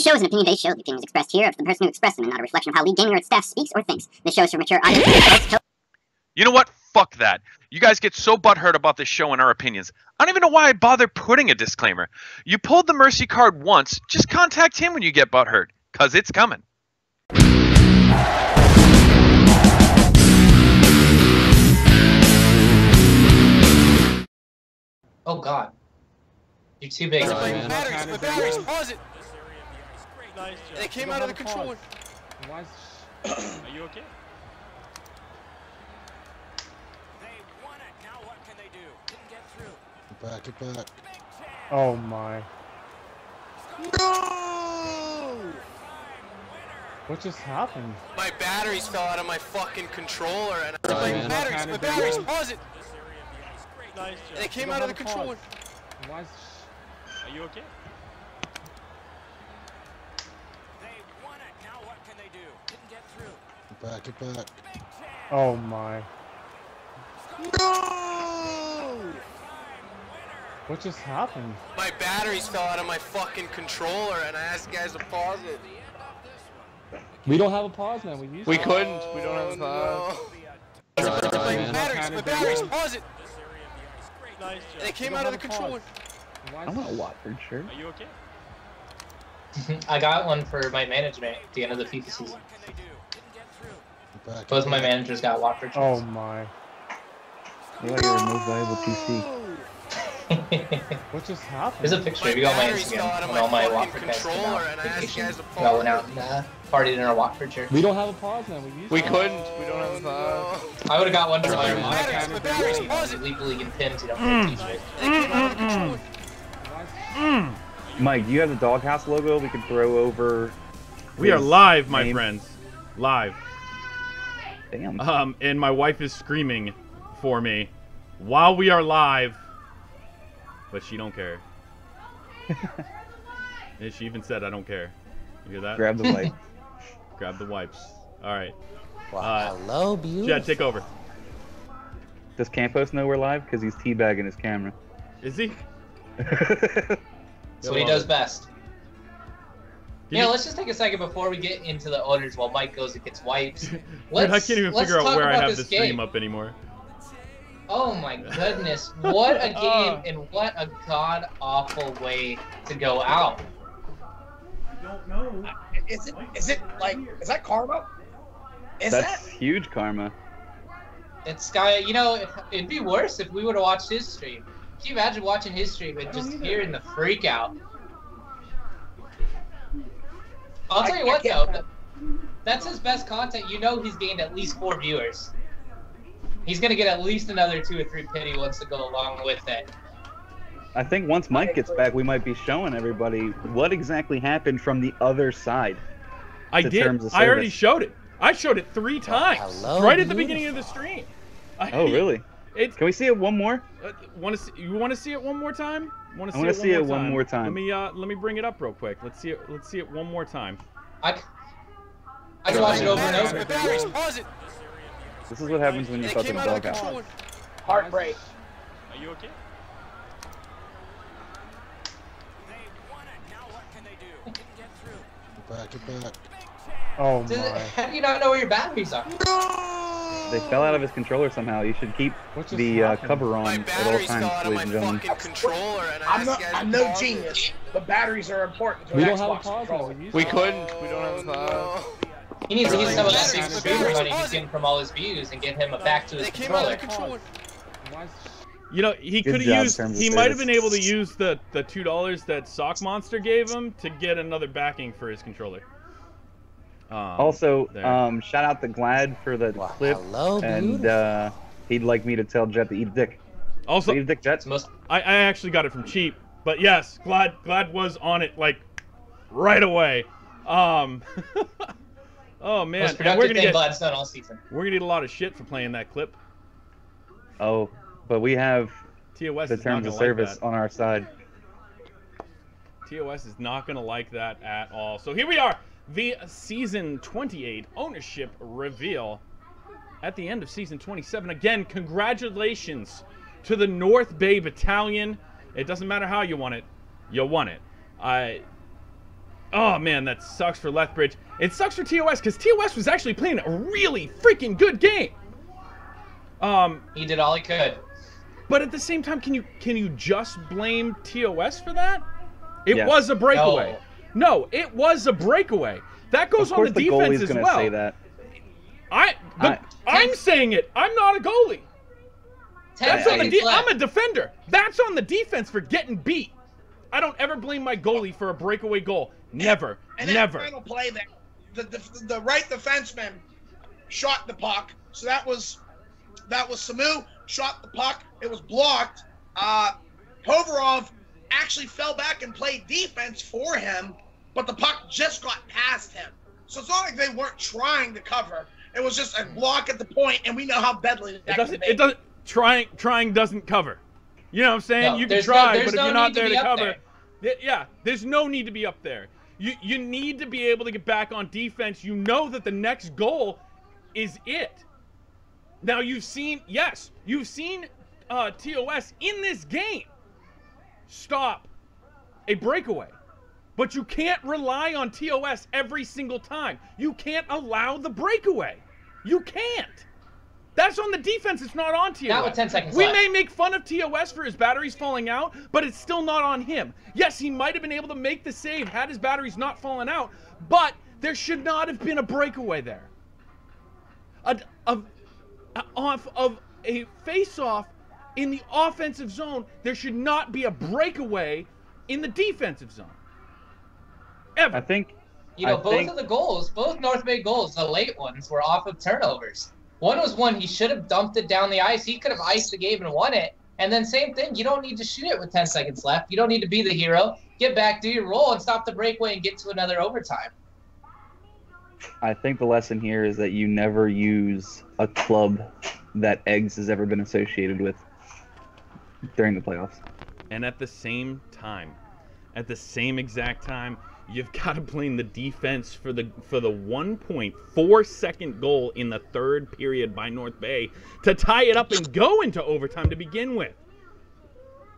This show is an opinion-based show. The opinions expressed here of the person who expressed them and not a reflection of how League Gaming or its staff speaks or thinks. This show is for mature audience. You know what? Fuck that. You guys get so butthurt about this show and our opinions. I don't even know why I bother putting a disclaimer. You pulled the mercy card once, just contact him when you get butthurt, cause it's coming. Oh god. You're too big. Batteries, pause it! Nice job. They came out of the controller. Are you okay? They won it. Now what can they do? Didn't get through. Get back. Oh my. No! What just happened? My batteries fell out of my fucking controller and batteries, pause it! Nice job. They came out of the controller. Are you okay? They won it. Now what can they do? Didn't get through. Get back. Oh my. No! What just happened? My batteries fell out of my fucking controller and I asked you guys to pause it. We don't have a pause, man. We couldn't. We don't have a pause. Batteries, pause it! Nice job. They came out of the controller. I want a Watford shirt. Are you okay? I got one for my management at the end of the FIFA season. Back. Both my managers got Watford shirts. Oh my. Look like your most valuable PC. What just happened? There's a picture. If you go on my Instagram, when all my Watford guys came out on vacation, we all went out and partied in our Watford shirts. We don't have a pause, man. We couldn't. We don't have a pause. I would have got one for my Batteries, pause it! League and pins, you don't get t-shirts. They came out of the controller. Mike, do you have the Doghouse logo we can throw over? We are live, my name? friends. Live. Damn. And my wife is screaming for me while we are live, but she don't care. And she even said, "I don't care." You hear that? Grab the wipe. Grab the wipes. All right. Hello, beautiful. Jed, take over. Does Campos know we're live? Because he's teabagging his camera. Is he? That's what he does best. Yeah, let's just take a second before we get into the owners while Mike goes and gets wipes. Dude, I can't even figure out where I have the stream up anymore. Oh my goodness, what a game and what a god-awful way to go out. I don't know. Is it like, is that karma? That's huge karma. It's Sky, it'd be worse if we would have watched his stream. Can you imagine watching his stream and just hearing the freak out? I'll tell you what though, that's his best content. You know he's gained at least 4 viewers. He's gonna get at least another 2 or 3 pity ones to go along with it. I think once Mike gets back, we might be showing everybody what exactly happened from the other side. I did. I already showed it. I showed it 3 times. Right at the beginning of the stream. Oh, really? Can we see it one more? You want to see it one more time? I want to see it one more time. Let me bring it up real quick. Let's see it one more time. I can watch it over and over. Batteries, pause it! This is what happens when you fuck in a doghouse. Heartbreak. Are you okay? They won it. Now what can they do? Didn't get through. Get back. Oh my. How do you not know where your batteries are? They fell out of his controller somehow. You should keep the cover on at all times, ladies and gentlemen. I'm no genius, but batteries are important to We an don't have a Xbox pause, controller. man. We couldn't. We don't have a pause. He needs to use some of that big streamer money he's getting from all his views and get him back to his controller. He could have used. He might have been able to use the $2 that Sock Monster gave him to get another backing for his controller. Also, shout out to Glad for the clip, and he'd like me to tell Jet to eat a dick. Also, eat a dick, Jet. I actually got it from cheap, but yes, Glad was on it like right away. Oh man, Most productive thing Glad's done all season. We're gonna need a lot of shit for playing that clip. Oh, but we have TOS the terms of service on our side. TOS is not gonna like that at all. So here we are. The Season 28 ownership reveal at the end of Season 27. Again, congratulations to the North Bay Battalion. It doesn't matter how you won it. You won it. Oh, man, that sucks for Lethbridge. It sucks for TOS because TOS was actually playing a really freaking good game. He did all he could. But at the same time, can you just blame TOS for that? It Yes. was a breakaway. No, it was a breakaway. That goes on the defense as well. Say that. I'm saying it. I'm not a goalie. That's on the I'm a defender. That's on the defense for getting beat. I don't ever blame my goalie for a breakaway goal. Never. Never. That final play there, the right defenseman shot the puck. So that was Samu shot the puck. It was blocked. Kovarov actually fell back and played defense for him, but the puck just got past him. So it's not like they weren't trying to cover. It was just a block at the point, and we know how deadly that can be. It doesn't. Trying doesn't cover. You know what I'm saying? No, you can try, but if no you're not need to there be to up cover, there. yeah, there's no need to be up there. You need to be able to get back on defense. You know that the next goal is it. Now you've seen TOS in this game stop a breakaway. But you can't rely on TOS every single time. You can't allow the breakaway. You can't. That's on the defense. It's not on TOS. Not with 10 seconds we left. may make fun of TOS for his batteries falling out, but it's still not on him. Yes, he might have been able to make the save had his batteries not fallen out, but there should not have been a breakaway there. Off of a face-off in the offensive zone, there should not be a breakaway in the defensive zone. Ever. I think. Both of the goals, both North Bay goals, the late ones, were off of turnovers. One was one he should have dumped it down the ice. He could have iced the game and won it. And then same thing, you don't need to shoot it with 10 seconds left. You don't need to be the hero. Get back, do your role, and stop the breakaway and get to another overtime. I think the lesson here is that you never use a club that Eggs has ever been associated with during the playoffs. And at the same exact time, you've got to blame the defense for the 1.4 second goal in the third period by North Bay to tie it up and go into overtime to begin with.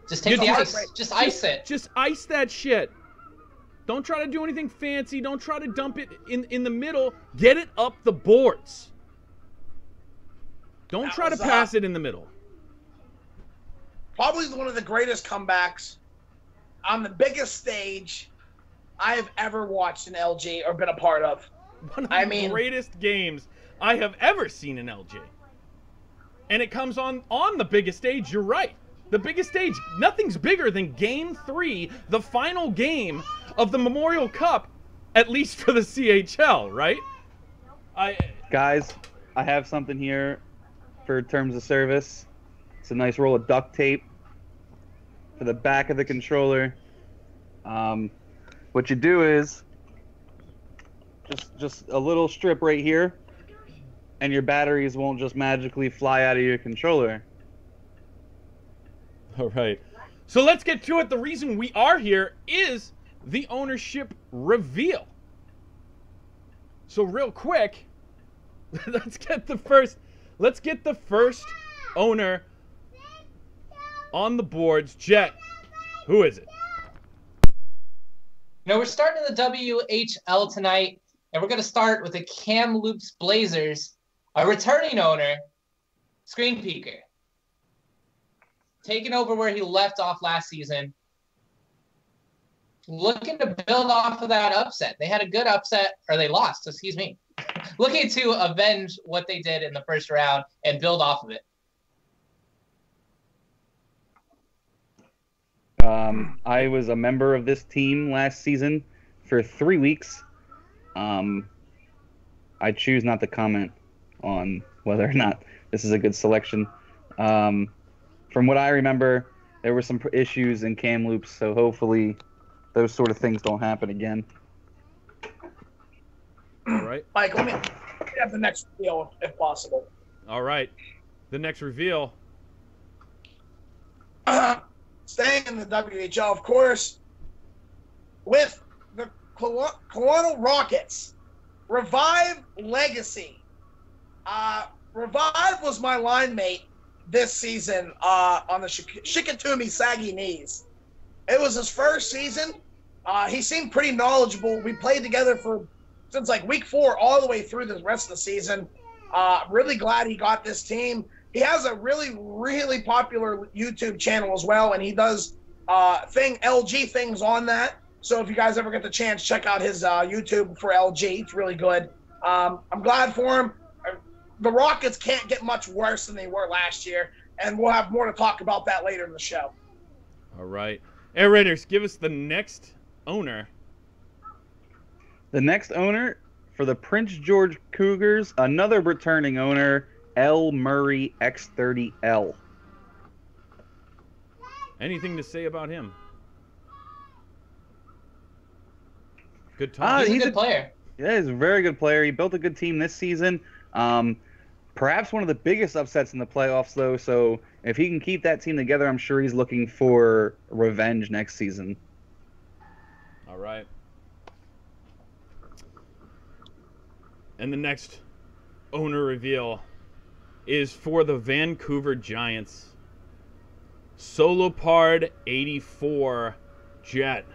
Just take the ice. Just ice it. Just ice that shit. Don't try to do anything fancy. Don't try to dump it in the middle. Get it up the boards. Don't try to pass it in the middle. Probably one of the greatest comebacks on the biggest stage I have ever watched in LG or been a part of. One of the greatest games I have ever seen in LG. And it comes on the biggest stage, you're right. The biggest stage, nothing's bigger than Game 3, the final game of the Memorial Cup, at least for the CHL, right? Guys, I have something here for terms of service. It's a nice roll of duct tape for the back of the controller. What you do is just a little strip right here, and your batteries won't just magically fly out of your controller. All right. So let's get to it. The reason we are here is the ownership reveal. So real quick, let's get the first owner on the boards. Jet, who is it? We're starting the WHL tonight, and we're going to start with the Kamloops Blazers, a returning owner, Screen Peeker. Taking over where he left off last season. Looking to build off of that upset. They had a good upset, or they lost, excuse me. Looking to avenge what they did in the first round and build off of it. I was a member of this team last season for 3 weeks. I choose not to comment on whether or not this is a good selection. From what I remember, there were some issues in Kamloops, so hopefully those sort of things don't happen again. All right. Mike, let me have the next reveal if possible. All right. The next reveal. Staying in the WHL, of course, with the Colonel Rockets. Revive Legacy. Revive was my line mate this season on the Shikatumi Saggy Knees. It was his first season. He seemed pretty knowledgeable. We played together since like week 4 all the way through the rest of the season. Really glad he got this team. He has a really, really popular YouTube channel as well, and he does LG things on that. So if you guys ever get the chance, check out his YouTube for LG. It's really good. I'm glad for him. The Rockets can't get much worse than they were last year, and we'll have more to talk about that later in the show. All right. Air Raiders, give us the next owner. The next owner for the Prince George Cougars, another returning owner, L. Murray X30L. Anything to say about him? Good talk. He's a good player. Yeah, he's a very good player. He built a good team this season. Perhaps one of the biggest upsets in the playoffs, though. So if he can keep that team together, I'm sure he's looking for revenge next season. All right. And the next owner reveal is for the Vancouver Giants. Solopard 84 Jet.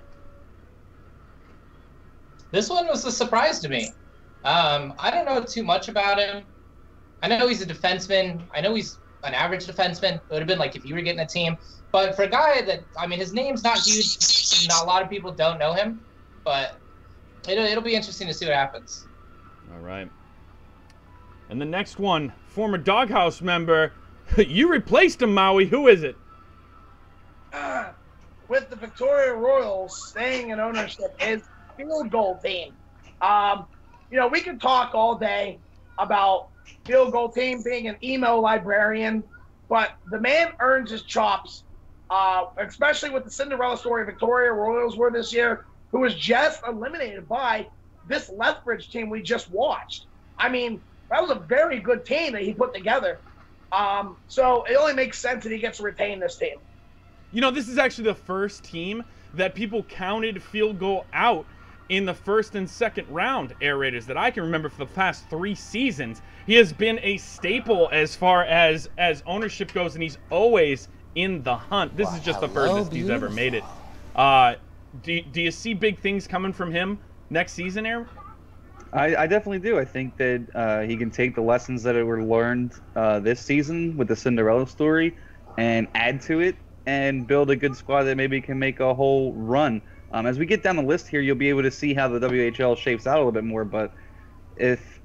This one was a surprise to me. I don't know too much about him. I know he's a defenseman. I know he's an average defenseman. It would have been like if you were getting a team. But for a guy that, I mean, his name's not huge. Not a lot of people don't know him. But it'll be interesting to see what happens. All right. And the next one, former Doghouse member. You replaced him, Maui. Who is it? With the Victoria Royals staying in ownership is field goal team. We can talk all day about field goal team being an emo librarian, but the man earns his chops, especially with the Cinderella story Victoria Royals were this year, who was just eliminated by this Lethbridge team we just watched. I mean, that was a very good team that he put together. So it only makes sense that he gets to retain this team. You know, this is actually the first team that people counted field goal out in the first and second round, Air Raiders, that I can remember for the past 3 seasons. He has been a staple as far as ownership goes, and he's always in the hunt. This is just the furthest he's ever made it. Do you see big things coming from him next season, Air? I definitely do. I think that he can take the lessons that were learned this season with the Cinderella story and add to it and build a good squad that maybe can make a whole run. As we get down the list here, you'll be able to see how the WHL shapes out a little bit more. But if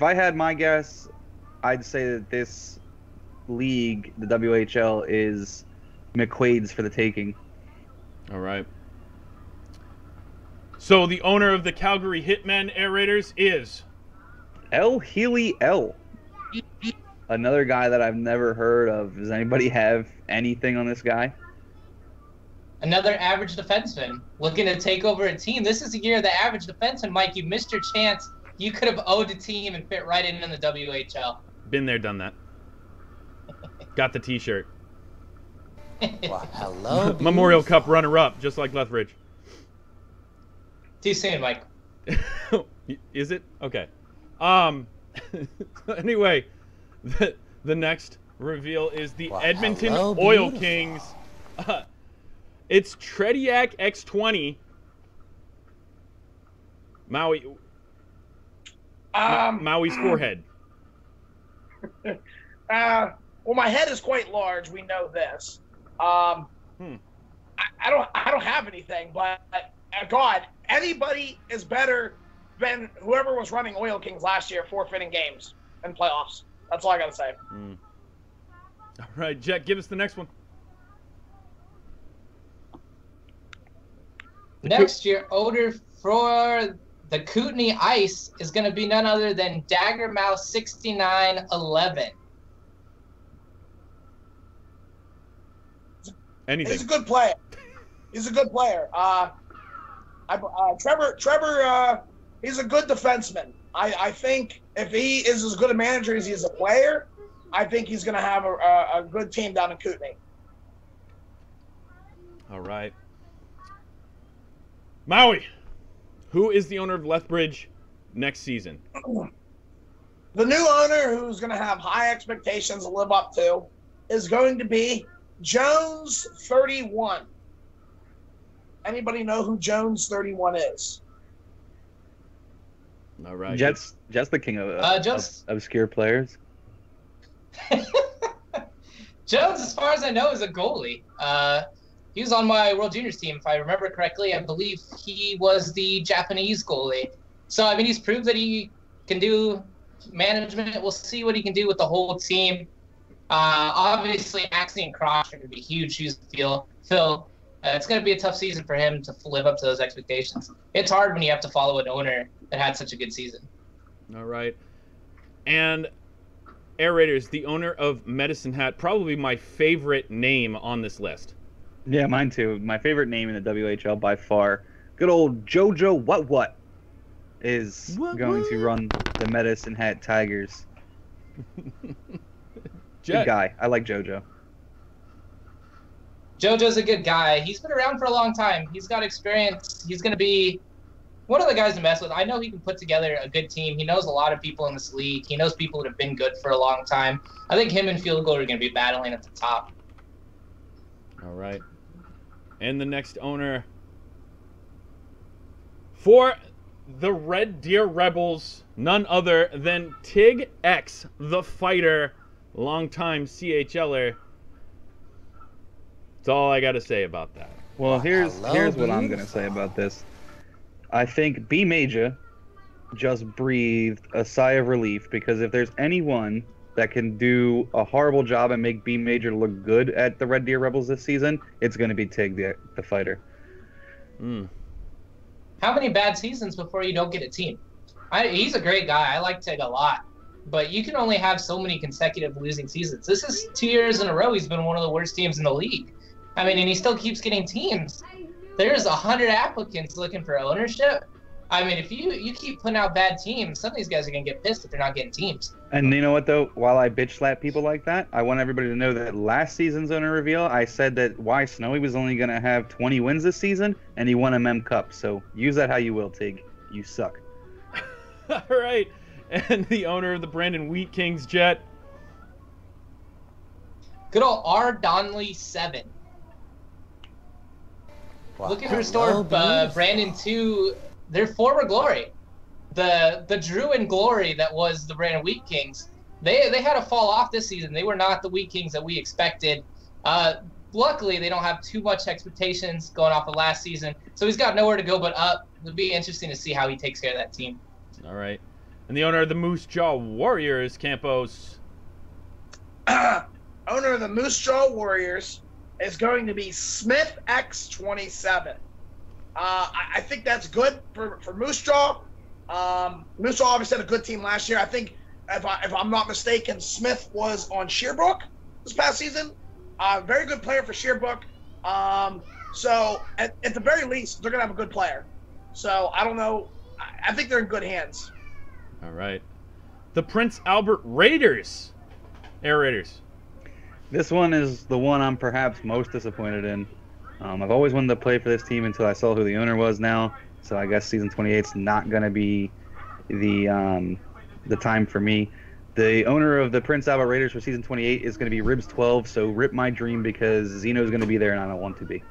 I had my guess, I'd say that this league, the WHL, is McQuaid's for the taking. All right. So the owner of the Calgary Hitmen, Air Raiders, is L. Healy L. Another guy that I've never heard of. Does anybody have anything on this guy? Another average defenseman looking to take over a team. This is the year of the average defenseman, Mike. You missed your chance. You could have owed a team and fit right in the WHL. Been there, done that. Got the T-shirt. Well, hello. Memorial Cup runner-up, just like Lethbridge. Too soon, Mike. Is it? Okay. Anyway, the next reveal is the Edmonton Oil Kings. It's Trediak X20. Maui's forehead. Well, my head is quite large. We know this. I don't have anything, but God, anybody is better than whoever was running Oil Kings last year, forfeiting games and playoffs. That's all I gotta say. All right, Jet, give us the next one. Next year, owner for the Kootenay Ice is going to be none other than Daggermouth 6911. Anything. He's a good player. He's a good player. Trevor, he's a good defenseman. I think if he is as good a manager as he is a player, I think he's going to have a good team down in Kootenay. All right. Maui, who is the owner of Lethbridge next season? The new owner, who's going to have high expectations to live up to, is going to be Jones 31. Anybody know who Jones 31 is? All right. Jets the king of obscure players. Jones, as far as I know, is a goalie. He was on my World Juniors team, if I remember correctly. I believe he was the Japanese goalie. So, I mean, he's proved that he can do management. We'll see what he can do with the whole team. Obviously, Maxey and Cross are going to be huge shoes to fill. It's going to be a tough season for him to live up to those expectations. It's hard when you have to follow an owner that had such a good season. All right. And Air Raiders, the owner of Medicine Hat, probably my favorite name on this list. Yeah, mine too. My favorite name in the WHL by far. Good old JoJo What is going to run the Medicine Hat Tigers. Good guy. I like JoJo. JoJo's a good guy. He's been around for a long time. He's got experience. He's going to be one of the guys to mess with. I know he can put together a good team. He knows a lot of people in this league. He knows people that have been good for a long time. I think him and Field Goal are going to be battling at the top. All right. And the next owner for the Red Deer Rebels, none other than Tig X, the fighter, longtime CHLer. That's all I got to say about that. Well, here's what I'm going to say about this. I think B Major just breathed a sigh of relief, because if there's anyone that can do a horrible job and make B Major look good at the Red Deer Rebels this season, it's going to be Tig, the fighter. How many bad seasons before you don't get a team? He's a great guy. I like Tig a lot. But you can only have so many consecutive losing seasons. This is 2 years in a row he's been one of the worst teams in the league. I mean, and he still keeps getting teams. There's 100 applicants looking for ownership. I mean, if you keep putting out bad teams, some of these guys are going to get pissed if they're not getting teams. And you know what, though? While I bitch slap people like that, I want everybody to know that last season's owner reveal, I said that why Snowy was only going to have 20 wins this season, and he won a Mem Cup. So use that how you will, Tig. You suck. All right. And the owner of the Brandon Wheat Kings, Jet. Good old R. Donnelly 7. Wow. Looking to restore Brandon to their former glory. The Drew and glory that was the Brandon Wheat Kings. They had to fall off this season. They were not the Wheat Kings that we expected. Luckily, they don't have too much expectations going off of last season, so he's got nowhere to go but up. It'll be interesting to see how he takes care of that team. All right. And the owner of the Moose Jaw Warriors, Campos. Owner of the Moose Jaw Warriors is going to be Smith X27. I think that's good for Moose Jaw. Moose Jaw obviously had a good team last year. I think, if I'm not mistaken, Smith was on Shearbrook this past season. Very good player for Shearbrook. So at the very least, they're going to have a good player. So I don't know. I think they're in good hands. All right. The Prince Albert Raiders. Air Raiders. This one is the one I'm perhaps most disappointed in. I've always wanted to play for this team until I saw who the owner was now. So I guess season 28 is not going to be the time for me. The owner of the Prince Albert Raiders for season 28 is going to be Ribs 12. So rip my dream, because Zeno's going to be there and I don't want to be.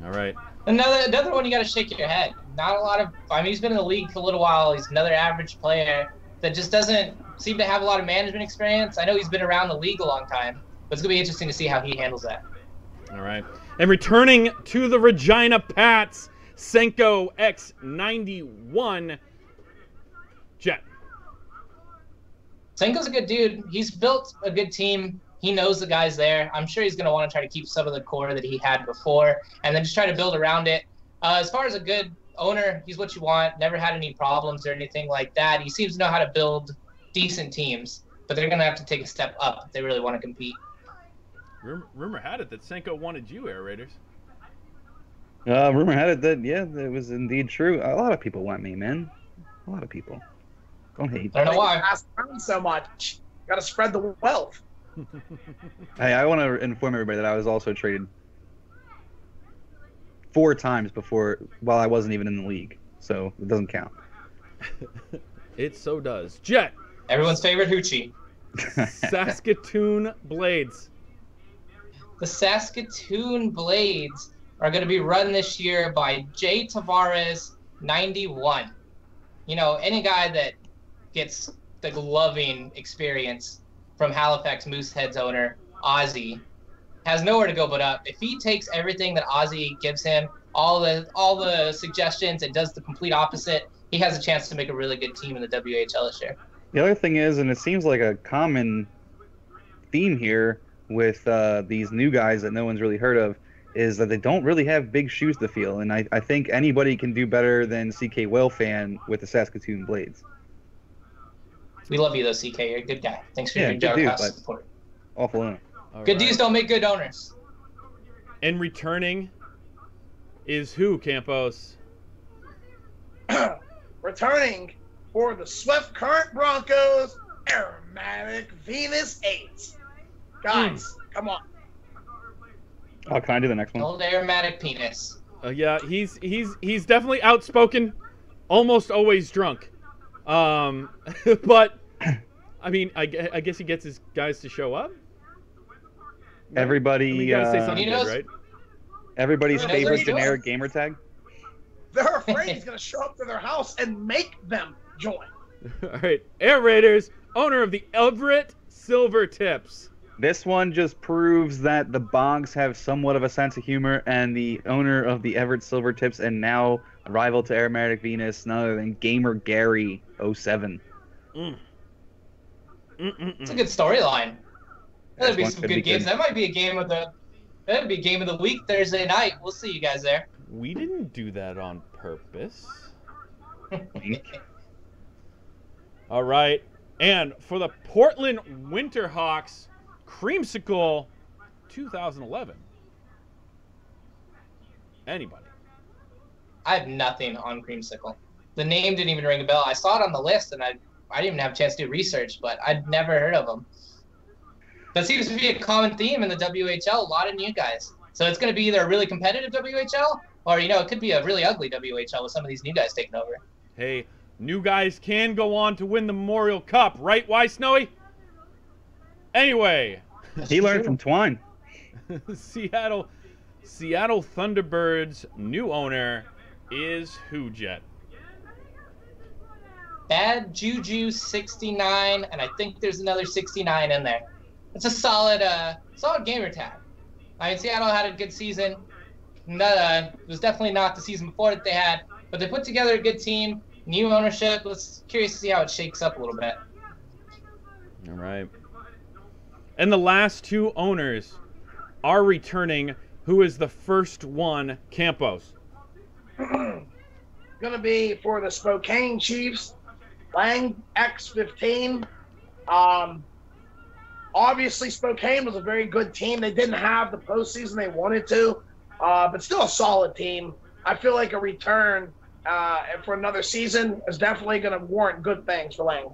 All right. Another one you got to shake your head. Not a lot of. I mean, he's been in the league for a little while. He's another average player that just doesn't seem to have a lot of management experience. I know he's been around the league a long time, but it's going to be interesting to see how he handles that. All right. And returning to the Regina Pats, Senko X91. Jet. Senko's a good dude. He's built a good team. He knows the guys there. I'm sure he's going to want to try to keep some of the core that he had before and then just try to build around it. As far as a good owner, he's what you want. Never had any problems or anything like that. He seems to know how to build decent teams, but they're going to have to take a step up if they really want to compete. Rumor had it that Senko wanted you, Air Raiders. Rumor had it that, yeah, it was indeed true. A lot of people want me, man. A lot of people. Don't hate. I don't know why. Pass around so much. Got to spread the wealth. Hey, I want to inform everybody that I was also traded 4 times while I wasn't even in the league, so it doesn't count. It so does. Jet. Everyone's favorite hoochie. Saskatoon Blades. The Saskatoon Blades. are going to be run this year by Jay Tavares, 91. You know, any guy that gets the gloving experience from Halifax Mooseheads owner, Ozzy, has nowhere to go but up. If he takes everything that Ozzy gives him, all the suggestions, and does the complete opposite, he has a chance to make a really good team in the WHL this year. The other thing is, and it seems like a common theme here with these new guys that no one's really heard of, is that they don't really have big shoes to fill. And I think anybody can do better than CK Whalefan with the Saskatoon Blades. We love you, though, CK. You're a good guy. Thanks for your good dude, Jawcast support. Awful owner. Good dudes don't make good owners. And returning is who, Campos? Returning for the Swift Current Broncos, Aromatic Venus 8. Guys, come on. Oh, can I do the next one? Old aromatic penis. Yeah, he's definitely outspoken, almost always drunk. But I mean, I guess he gets his guys to show up. Everybody, you gotta say something good, right? Everybody's That's favorite what he generic does. gamer tag. They're afraid he's going to show up to their house and make them join. All right, Air Raiders, owner of the Everett Silver Tips. This one just proves that the Bogs have somewhat of a sense of humor, and the owner of the Everett Silver Tips, and now a rival to Aromatic Venus, none other than Gamer Gary 07. It's a good storyline. That'd be some good games. That might be a game of the. That'd be game of the week Thursday night. We'll see you guys there. We didn't do that on purpose. All right, and for the Portland Winterhawks, Creamsicle 2011. Anybody? I have nothing on Creamsicle. The name didn't even ring a bell. I saw it on the list, and I didn't even have a chance to do research, but I'd never heard of them. That seems to be a common theme in the WHL. A lot of new guys. So it's going to be either a really competitive WHL, or it could be a really ugly WHL with some of these new guys taking over. Hey, new guys can go on to win the Memorial Cup, right? Why, Snowy? Anyway, he learned from Twine. Seattle Thunderbirds' new owner is who, Jet? Bad Juju 69, and I think there's another 69 in there. It's a solid gamer tag. I mean, Seattle had a good season. It was definitely not the season before that they had, but they put together a good team, new ownership. Let's curious to see how it shakes up a little bit. All right. And the last two owners are returning. Who is the first one, Campos? Going to be for the Spokane Chiefs, Lang X15. Obviously, Spokane was a very good team. They didn't have the postseason they wanted to, but still a solid team. I feel like a return for another season is definitely going to warrant good things for Lang.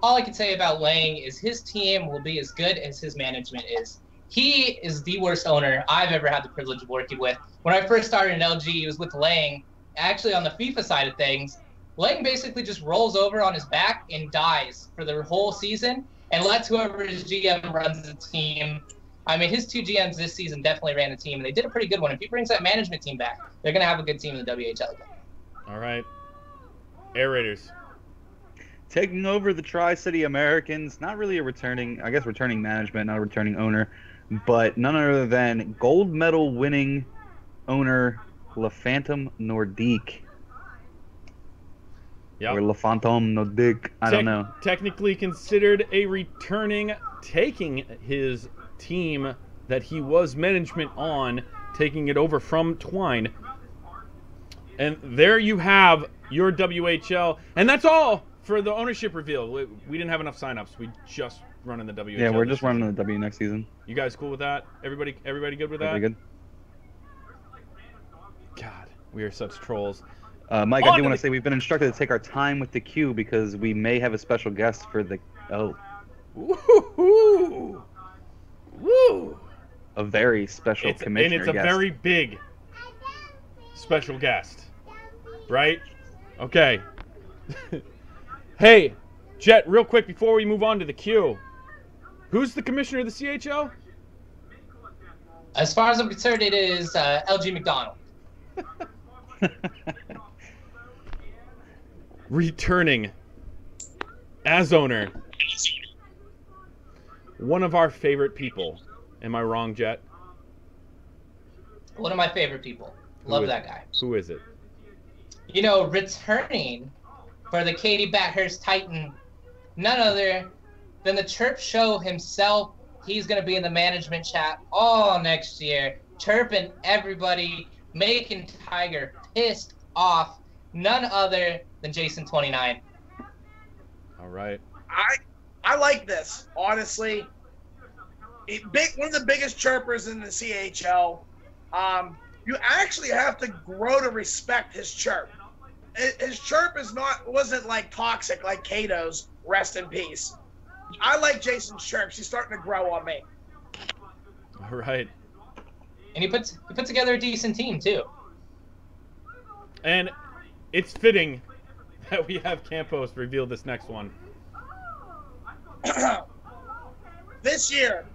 All I can say about Lang is his team will be as good as his management is. He is the worst owner I've ever had the privilege of working with. When I first started in LG, it was with Lang. Actually, on the FIFA side of things, Lang basically just rolls over on his back and dies for the whole season and lets whoever his GM runs the team. I mean, his two GMs this season definitely ran a team, and they did a pretty good one. If he brings that management team back, they're going to have a good team in the WHL again. All right. Air Raiders. Taking over the Tri-City Americans, not really returning management, not a returning owner, but none other than gold medal winning owner Le Phantom Nordique. Yep. Or Le Phantom Nordique, I don't know. Technically considered a returning, taking his team that he was management on, taking it over from Twine. And there you have your WHL. And that's all for the ownership reveal. We didn't have enough signups. We just running the WHL. Yeah, we're just running the W next season. You guys cool with that? Everybody good with that? Everybody good? God, we are such trolls. Mike, I do want to say we've been instructed to take our time with the queue because we may have a special guest for the... Oh. Woo-hoo-hoo. Woo! A very special commissioner And it's a guest. very big special guest. Right? Okay. Hey, Jet, real quick before we move on to the queue. Who's the commissioner of the CHL? As far as I'm concerned, it is LG McDonald. Returning as owner, one of our favorite people. Am I wrong, Jet? One of my favorite people. Love that guy. Who is it? You know, returning for the Katy Bathurst Titan, none other than the Chirp Show himself. He's going to be in the management chat all next year, chirping everybody, making Tiger pissed off. None other than Jason 29. All right. I like this, honestly. One of the biggest chirpers in the CHL. You actually have to grow to respect his chirp. His chirp wasn't like toxic like Kato's. Rest in peace. I like Jason's chirps. He's starting to grow on me. All right. And he puts together a decent team too. And it's fitting that we have Campos reveal this next one. This year,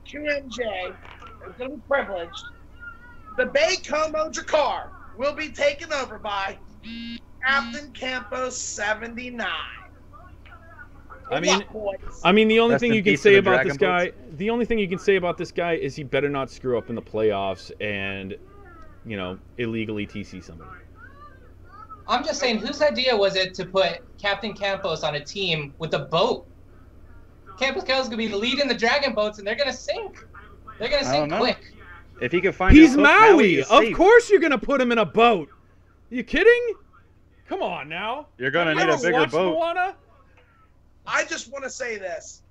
QMJ is going to be privileged. The Bay Como Drakkar will be taken over by Captain Campos 79. I mean, the only thing you can say about this guy, is he better not screw up in the playoffs and, you know, illegally TC somebody. I'm just saying, whose idea was it to put Captain Campos on a team with a boat? Campos is going to be leading the Dragon boats, and they're going to sink. They're going to sink quick. If he could find He's his hook, Maui. is Of safe. course you're going to put him in a boat. You kidding? Come on now. You're going to Have need you a ever bigger watched boat. Moana? I just want to say this.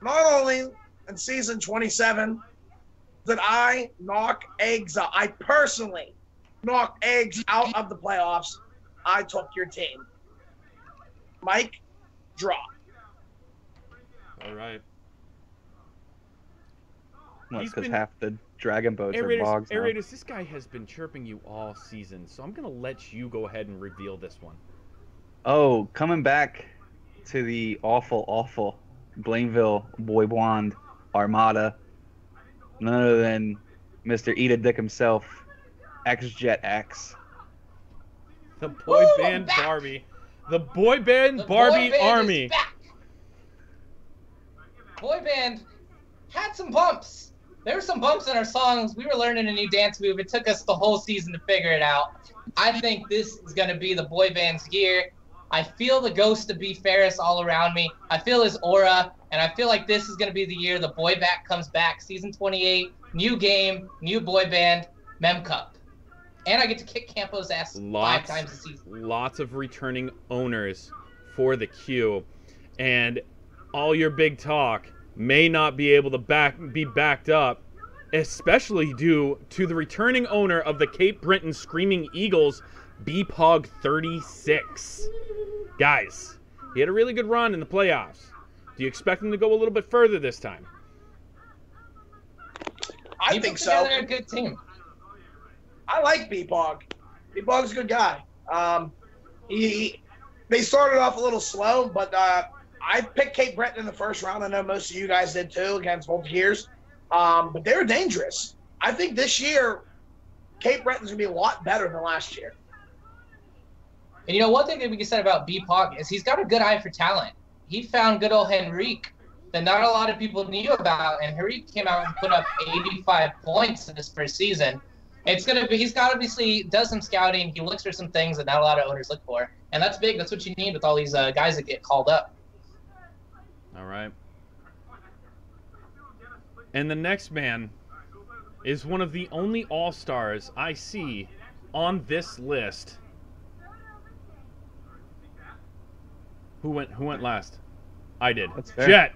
Not only in season 27 did I knock eggs out, I personally knocked eggs out of the playoffs. I took your team. Mike, drop. All right. Because half the Dragon boats are bogs now. Aerators, this guy has been chirping you all season, so I'm going to let you go ahead and reveal this one. Oh, coming back to the awful Blainville Boy Blonde Armada. None other than Mr. Eat a Dick himself, X-Jet X. The boy band Barbie. The boy band Barbie Army. Boy band had some bumps. There were some bumps in our songs. We were learning a new dance move. It took us the whole season to figure it out. I think this is going to be the boy band's year. I feel the ghost of B. Ferris all around me. I feel his aura, and I feel like this is going to be the year the boy back comes back. Season 28, new game, new boy band, Mem Cup. And I get to kick Campos' ass 5 times a season. Lots of returning owners for the Q. And all your big talk may not be able to be backed up, especially due to the returning owner of the Cape Breton Screaming Eagles, BPOG 36. Guys, he had a really good run in the playoffs. Do you expect him to go a little bit further this time? I think so. They're a good team. I like B-Bog. B-Bog's a good guy. They started off a little slow, but I picked Cape Breton in the first round. I know most of you guys did too against Volunteers. But they were dangerous. I think this year, Cape Breton's going to be a lot better than last year. And you know, one thing that we can say about B-Pog is he's got a good eye for talent. He found good old Henrique that not a lot of people knew about, and Henrique came out and put up 85 points in his first season. He's got obviously does some scouting. He looks for some things that not a lot of owners look for, and that's big. That's what you need with all these guys that get called up. All right. And the next man is one of the only all-stars I see on this list. Who went last? I did. That's fair. Jet.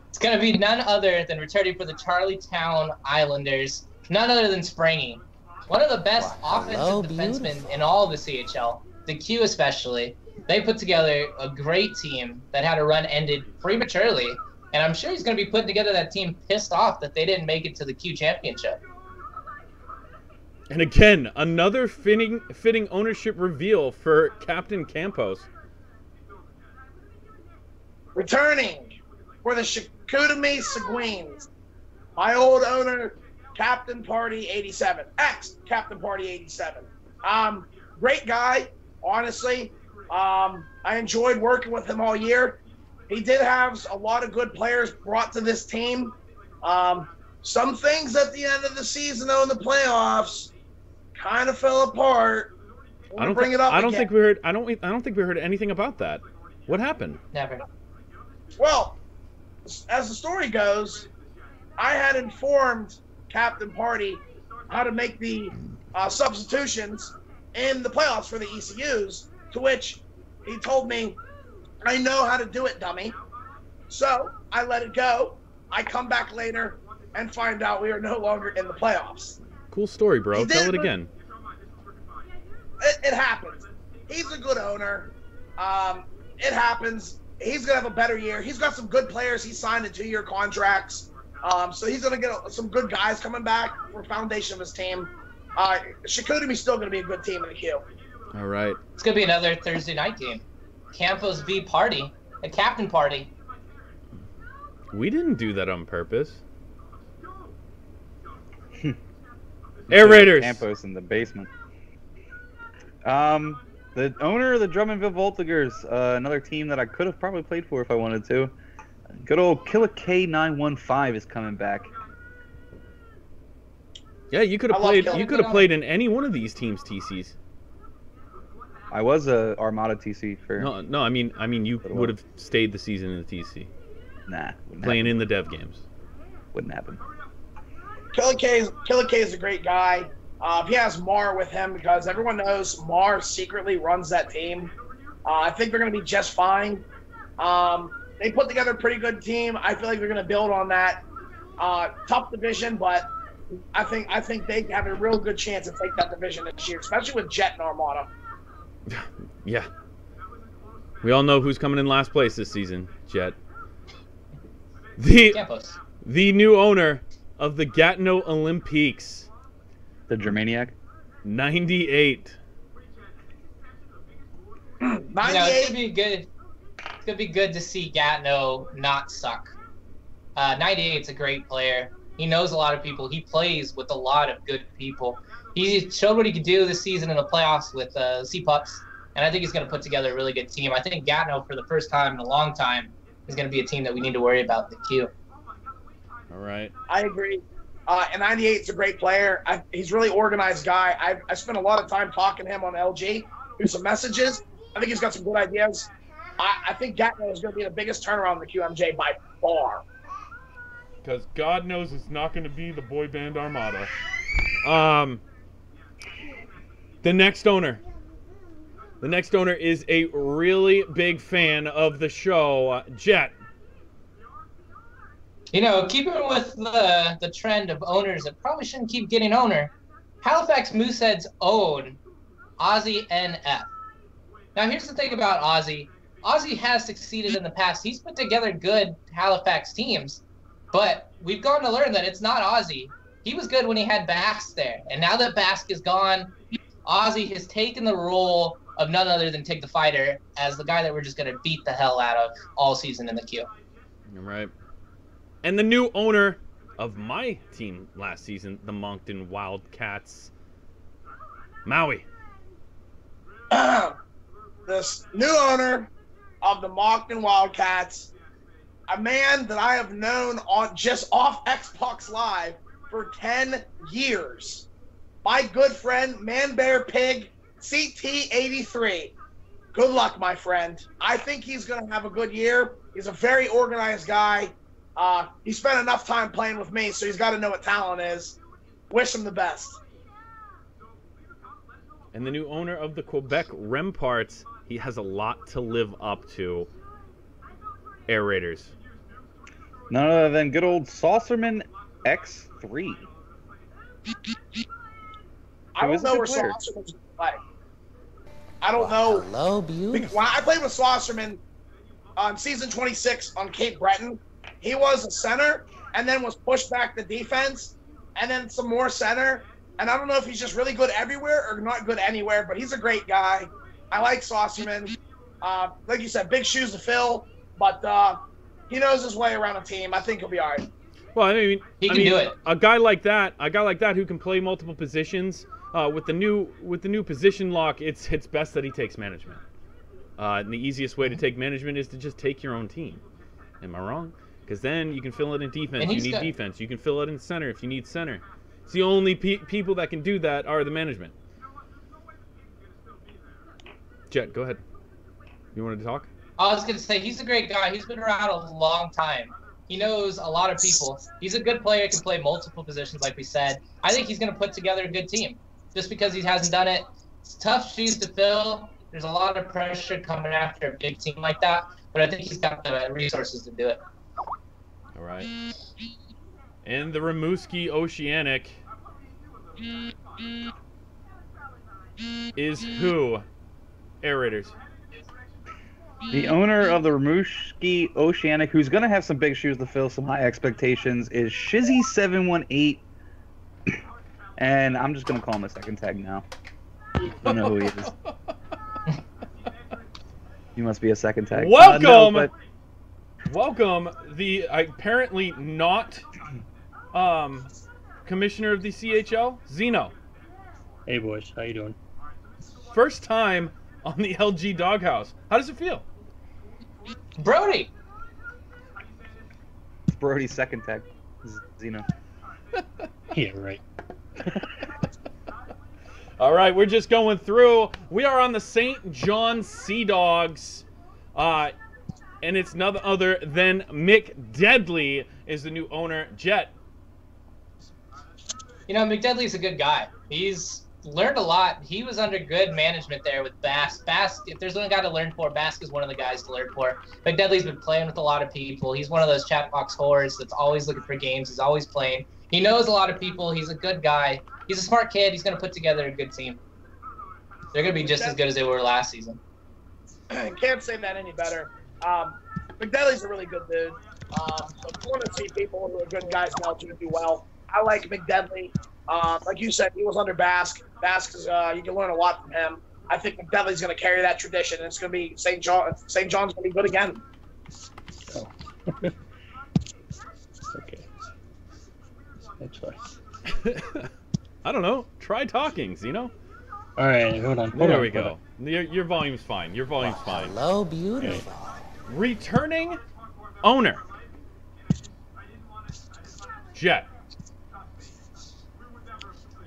It's going to be none other than returning for the Charlietown Islanders, none other than Sprangy. One of the best offensive defensemen in all of the CHL, the Q especially. They put together a great team that had a run ended prematurely, and I'm sure he's going to be putting together that team pissed off that they didn't make it to the Q Championship. And again, another fitting ownership reveal for Captain Campos. returning for the Chicoutimi Seguins, my old owner, Captain Party 87, ex-Captain Party 87. Great guy, honestly. I enjoyed working with him all year. He did have a lot of good players brought to this team. Some things at the end of the season, though, in the playoffs, kind of fell apart. I don't think we heard anything about that. What happened? Never. Well, as the story goes, I had informed Captain Party how to make the substitutions in the playoffs for the ECUs, to which he told me, I know how to do it, dummy. So I let it go. I come back later and find out we are no longer in the playoffs. Cool story, bro. Tell it again. It happens. He's a good owner. It happens. He's going to have a better year. He's got some good players. He signed in 2-year contracts. So he's going to get some good guys coming back for foundation of his team. Chicoutimi's still going to be a good team in the queue. All right. It's going to be another Thursday night game. Campos v. Party. A Captain Party. We didn't do that on purpose. Air Raiders. Campos in the basement. The owner of the Drummondville Voltigers, another team that I could have probably played for if I wanted to. Good old Killer K915 is coming back. Yeah, you could have played. You could have played in any one of these teams' TCs. I was a Armada TC for. No. I mean, you would have stayed the season in the TC. Nah. Playing in the dev games. Wouldn't happen. Killer K is a great guy. He has Mar with him because everyone knows Mar secretly runs that team. I think they're going to be just fine. They put together a pretty good team. I feel like they're going to build on that. Tough division, but I think they have a real good chance to take that division this year, especially with Jet and Armada. Yeah. We all know who's coming in last place this season, Jet. The new owner of the Gatineau Olympiques. The Germaniac? 98. It's gonna be good. It's gonna be good to see Gatineau not suck. 98's a great player. He knows a lot of people. He plays with a lot of good people. He showed what he could do this season in the playoffs with C-Pups, and I think he's going to put together a really good team. I think Gatineau, for the first time in a long time, is going to be a team that we need to worry about in the queue. All right. I agree. And 98's a great player. He's a really organized guy. I spent a lot of time talking to him on LG, through some messages. I think he's got some good ideas. I think Gatineau is going to be the biggest turnaround in the QMJ by far. Because God knows it's not going to be the boy band Armada. The next owner. The next owner is a really big fan of the show, Jet. You know, keeping with the trend of owners that probably shouldn't keep getting owner, Halifax Mooseheads own Ozzy NF. Now, here's the thing about Ozzy. Ozzy has succeeded in the past. He's put together good Halifax teams, but we've gone to learn that it's not Ozzy. He was good when he had Bask there, and now that Bask is gone, Ozzy has taken the role of none other than Tig the Fighter as the guy that we're just going to beat the hell out of all season in the queue. All right. And the new owner of my team last season, the Moncton Wildcats, Maui. This new owner of the Moncton Wildcats, a man that I have known on just off Xbox Live for 10 years. My good friend, Man Bear Pig, CT83. Good luck, my friend. I think he's going to have a good year. He's a very organized guy. He spent enough time playing with me, so he's got to know what talent is. Wish him the best. And the new owner of the Quebec Remparts, he has a lot to live up to. Air Raiders. None other than good old Saucerman X3. I don't know where Saucerman's going to play. I don't know. Hello, beautiful. When I played with Saucerman on season 26 on Cape Breton, he was a center and then was pushed back to defense and then some more center. And I don't know if he's just really good everywhere or not good anywhere, but he's a great guy. I like Saucerman. Like you said, big shoes to fill. but he knows his way around a team. I think he'll be all right. Well, I mean, He can do it. A guy like that who can play multiple positions, with the new position lock, it's best that he takes management. And the easiest way to take management is to just take your own team. Am I wrong? Because then you can fill it in defense. You need defense. You can fill it in center if you need center. It's the only people that can do that are the management. Jet, go ahead. You wanted to talk? I was going to say, he's a great guy. He's been around a long time. He knows a lot of people. He's a good player. He can play multiple positions, like we said. I think he's going to put together a good team. Just because he hasn't done it, it's tough shoes to fill. There's a lot of pressure coming after a big team like that. But I think he's got the resources to do it. All right. And the Rimouski Oceanic is who? Air Raiders. The owner of the Rimouski Oceanic, who's going to have some big shoes to fill, some high expectations, is Shizzy718. And I'm just going to call him a second tag now. I don't know who he is. He must be a second tag. Welcome! Welcome, the apparently not commissioner of the CHL, Zeno. Hey, boys. How you doing? First time on the LG Doghouse. How does it feel? Brody! Brody's second tag. Zeno. Yeah, right. All right, we're just going through. We are on the St. John Sea Dogs. And it's none other than Mick Deadly is the new owner. Jet. You know, McDedley's a good guy. He's learned a lot. He was under good management there with Bask. Bask, if there's one guy to learn for, Bask is one of the guys to learn for. McDedley's been playing with a lot of people. He's one of those chat box whores that's always looking for games. He's always playing. He knows a lot of people. He's a good guy. He's a smart kid. He's going to put together a good team. They're going to be just as good as they were last season. Can't say that any better. McDedley's a really good dude. So if you want to see people who are good guys now to do well, I like McDedley. Like you said, he was under Bask. Bask is you can learn a lot from him. I think McDedley's going to carry that tradition, and it's going to be St. John. St. John's going to be good again. Oh. Okay. That's fine. I don't know. Try talking, Zeno. All right, hold on. There we go. Your volume's fine. Your volume's fine. Hello, beautiful. Returning owner. Jet.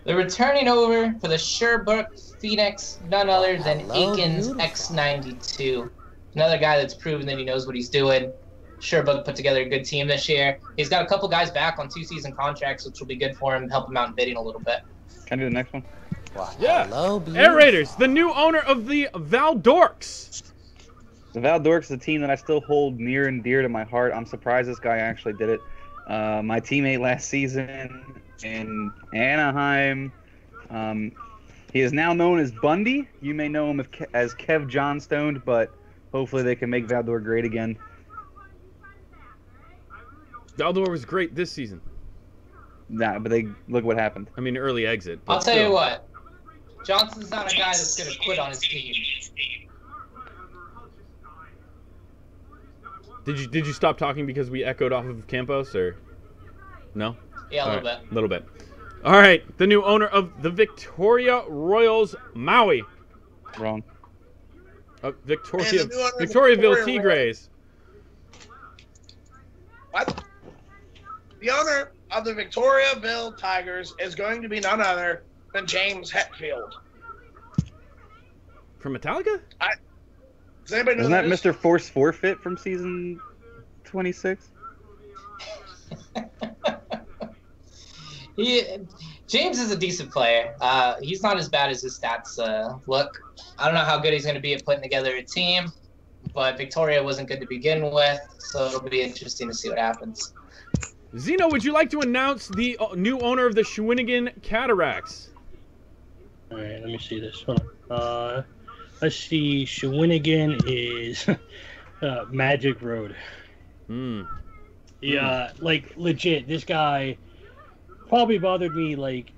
The returning over for the Sherbrooke Phoenix, none other than Aikens X92. Another guy that's proven that he knows what he's doing. Sherbrooke put together a good team this year. He's got a couple guys back on 2-season contracts, which will be good for him, help him out in bidding a little bit. Can I do the next one? Yeah. Air Raiders, the new owner of the Valdorks. The Valdorks is a team that I still hold near and dear to my heart. I'm surprised this guy actually did it. My teammate last season in Anaheim. He is now known as Bundy. You may know him as Kev Johnstone, but hopefully they can make Valdor great again. Valdor was great this season. Nah, but look what happened. I mean, early exit. I'll tell you what. Johnson's not a guy that's going to quit on his team. Did you stop talking because we echoed off of Campos, or no? Yeah, a little bit. A little bit. All right, the new owner of the Victoria Royals Maui. Wrong. Victoriaville Tigres. What? The owner of the Victoriaville Tigers is going to be none other than James Hetfield. From Metallica? Does anybody know Isn't that Mr. Force Forfeit from season 26? James is a decent player. He's not as bad as his stats look. I don't know how good he's going to be at putting together a team, but Victoria wasn't good to begin with, so it'll be interesting to see what happens. Zeno, would you like to announce the new owner of the Shawinigan Cataracts? All right, let me see this. Hold on. Let's see. Shawinigan is Magic Road. Yeah, like legit. This guy probably bothered me like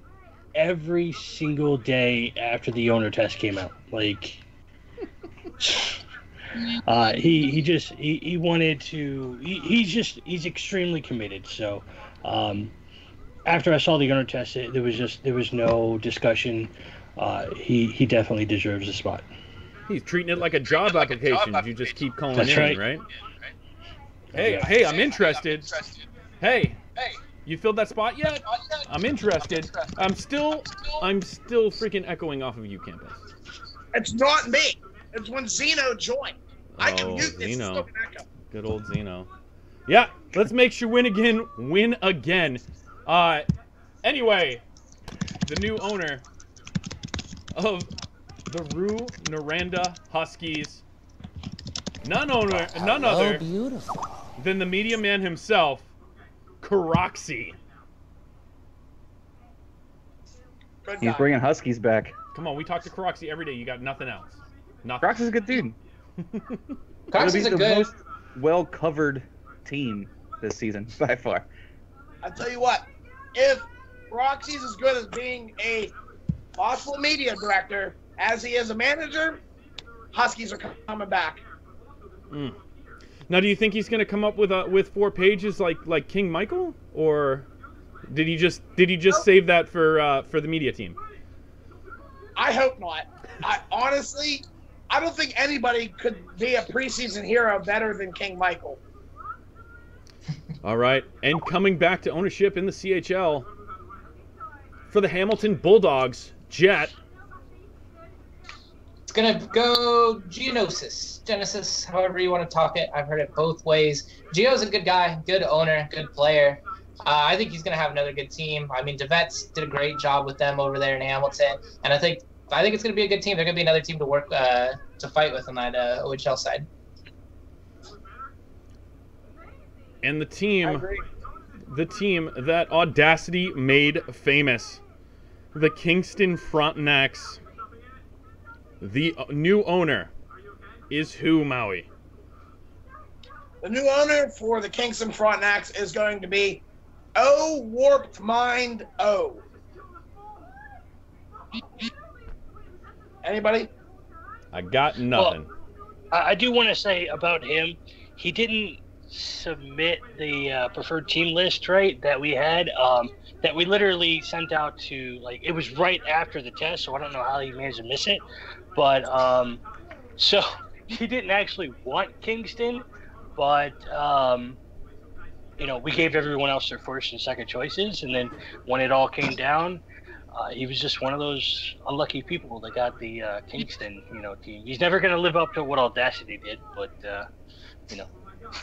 every single day after the owner test came out. Like, He wanted to. He's extremely committed. So, after I saw the owner test it, there was no discussion. He definitely deserves a spot. He's treating it like a job application. You just keep calling That's in, right? Hey, I'm interested. Hey, you filled that spot yet? I'm interested. I'm still freaking echoing off of you, Campus. It's not me. It's when Zeno joined. I can mute this. Zeno. Good old Zeno. Yeah, let's make sure win again. Anyway, the new owner of the Rue Naranda Huskies, none other than the media man himself, Karoxy. He's bringing Huskies back. Come on, we talk to Karoxy every day. You got nothing else. Nothing. Karoxy's a good dude. Karoxy's the most well-covered team this season by far. I tell you what, if Roxy's as good as being a possible media director as he is a manager, Huskies are coming back. Now, do you think he's going to come up with 4 pages like King Michael, or did he just save that for the media team? I hope not. Honestly, I don't think anybody could be a preseason hero better than King Michael. All right, and coming back to ownership in the CHL for the Hamilton Bulldogs, Jet. It's going to go Genesis, however you want to talk it. I've heard it both ways. Gio's a good guy, good owner, good player. I think he's going to have another good team. I mean, DeVet's did a great job with them over there in Hamilton, and I think it's going to be a good team. They're going to be another team to work to fight with on that OHL side. And the team that Audacity made famous, the Kingston Frontenacs. The new owner is who, Maui? The new owner for the Kingston Frontenacs is going to be O Warped Mind O. Anybody? I got nothing. Well, I do want to say about him, he didn't submit the preferred team list, right, that we had, that we literally sent out to, like, it was right after the test, so I don't know how he managed to miss it. But, so he didn't actually want Kingston, but, we gave everyone else their first and second choices, and then when it all came down, he was just one of those unlucky people that got the Kingston, team. He's never going to live up to what Audacity did, but,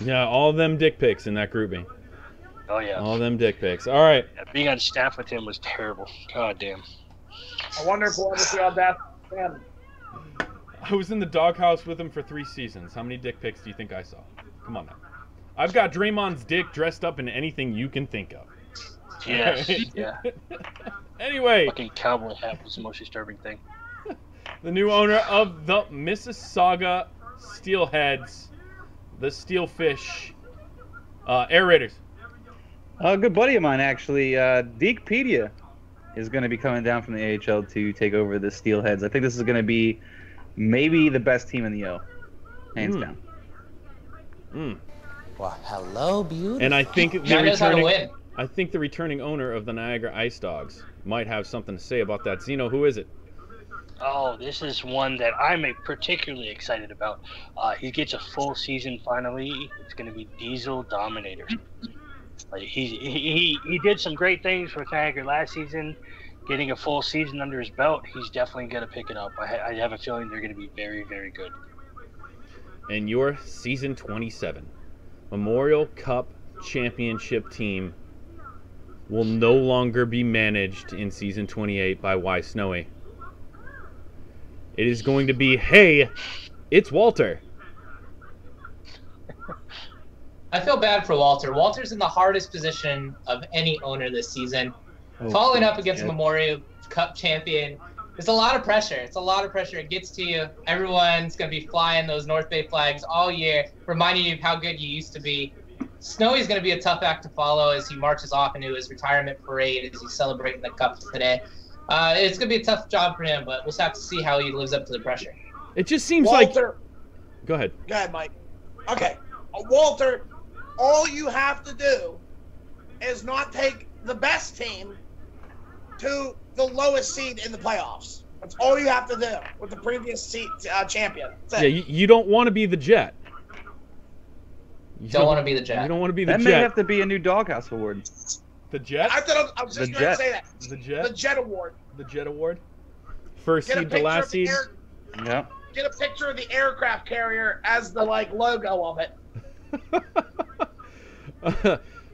Yeah, all them dick pics in that grouping. Oh, yeah. All them dick pics. All right. Yeah, being on staff with him was terrible. God damn. I wonder if we'll ever see Audacity again. I was in the doghouse with him for 3 seasons. How many dick pics do you think I saw? Come on now. I've got Draymond's dick dressed up in anything you can think of. Yes, yeah. Anyway. Fucking cowboy hat was the most disturbing thing. The new owner of the Mississauga Steelheads, the Steelfish Air Raiders. A good buddy of mine, actually, Dekepedia, is going to be coming down from the AHL to take over the Steelheads. I think this is going to be maybe the best team in the O, hands down. Well, hello, beautiful. And I think the returning owner of the Niagara Ice Dogs might have something to say about that. Zeno, who is it? Oh, this is one that I'm particularly excited about. He gets a full season finally. It's going to be Diesel Dominator. Like he did some great things with Niagara last season. Getting a full season under his belt, he's definitely going to pick it up. I have a feeling they're going to be very, very good. And your season 27 Memorial Cup championship team will no longer be managed in season 28 by Y Snowy. It is going to be, hey, it's Walter. I feel bad for Walter. Walter's in the hardest position of any owner this season. Following up against Memorial Cup champion, there's a lot of pressure. It's a lot of pressure. It gets to you. Everyone's going to be flying those North Bay flags all year, reminding you of how good you used to be. Snowy's going to be a tough act to follow as he marches off into his retirement parade as he's celebrating the Cup today. It's going to be a tough job for him, but we'll have to see how he lives up to the pressure. It just seems Walter, Go ahead. Go ahead, Mike. Okay. Walter, all you have to do is not take the best team to the lowest seed in the playoffs. That's all you have to do with the previous seed champion. Yeah, you don't want to be the Jet. You don't want to be the Jet. You don't want to be the That Jet. may have to be a new Doghouse award. The Jet? I thought I was just going to say that. The Jet? The Jet Award. The Jet Award? First Get a seed to picture last of the seed? Yeah. Get a picture of the aircraft carrier as the logo of it.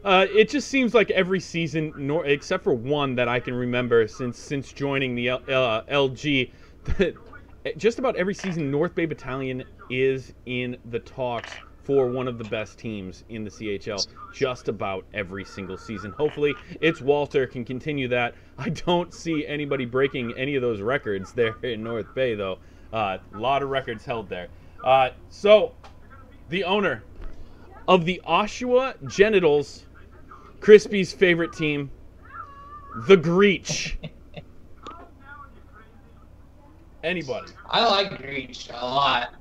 It just seems like every season, except for one that I can remember since joining the LG, that just about every season North Bay Battalion is in the talks for one of the best teams in the CHL just about every single season. Hopefully it's Walter can continue that. I don't see anybody breaking any of those records there in North Bay, though. A lot of records held there. So the owner of the Oshawa Genitals, Crispy's favorite team, the Greach. Anybody? I like Greach a lot.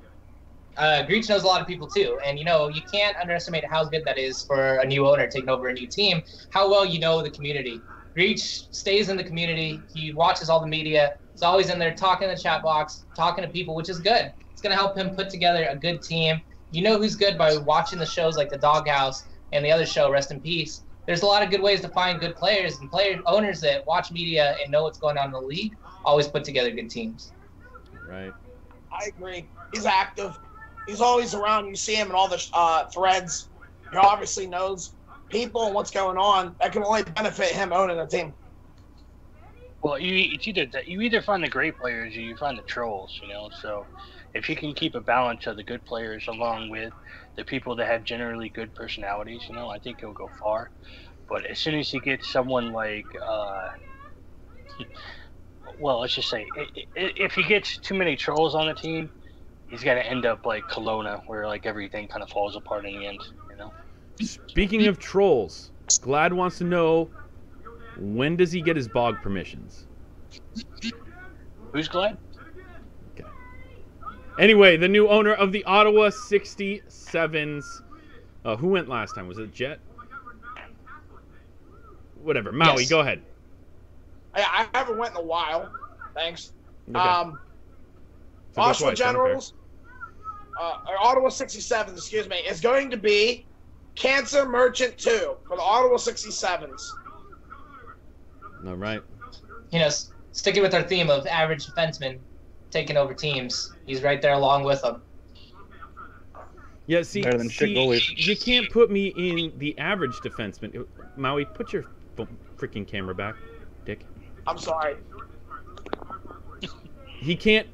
Greach knows a lot of people too, and you can't underestimate how good that is for a new owner taking over a new team. How well you know the community. Greach stays in the community. He watches all the media. He's always in there talking in the chat box, talking to people, which is good. It's going to help him put together a good team. You know who's good by watching the shows like the Doghouse and the other show, Rest in Peace. There's a lot of good ways to find good players, and owners that watch media and know what's going on in the league always put together good teams. Right. I agree. He's active. He's always around. You see him in all the threads. He obviously knows people and what's going on. That can only benefit him owning a team. Well, you either find the great players or you find the trolls, So if you can keep a balance of the good players along with the people that have generally good personalities, I think he'll go far. But as soon as you get someone like, well, let's just say, if he gets too many trolls on a team, he's going to end up like Kelowna, where everything kind of falls apart in the end, Speaking of trolls, Glad wants to know, when does he get his bog permissions? Who's Glad? Okay. Anyway, the new owner of the Ottawa 67s. Who went last time? Was it Jet? Whatever. Maui, Yes. Go ahead. I haven't went in a while. Thanks. Okay. Oshawa So go twice, I don't Generals, Ottawa 67, excuse me, is going to be Cancer Merchant 2 for the Ottawa 67s. All right. Sticking with our theme of average defensemen taking over teams, he's right there along with them. Yeah, see, Better than shit goalies. you can't put me in the average defenseman. Maui, put your freaking camera back, dick. I'm sorry. You can't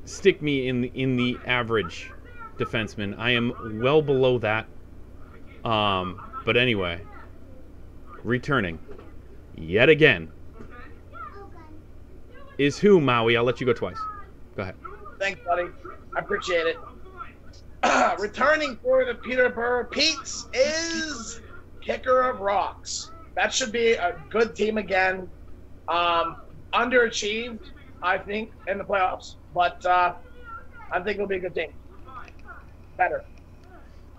stick me in the average defenseman. I am well below that. But anyway, returning yet again is who, Maui? I'll let you go twice. Go ahead. Thanks, buddy. I appreciate it. Returning for the Peterborough Petes is Kicker of Rocks. That should be a good team again. Underachieved, I think, in the playoffs. But I think it'll be a good team. Better.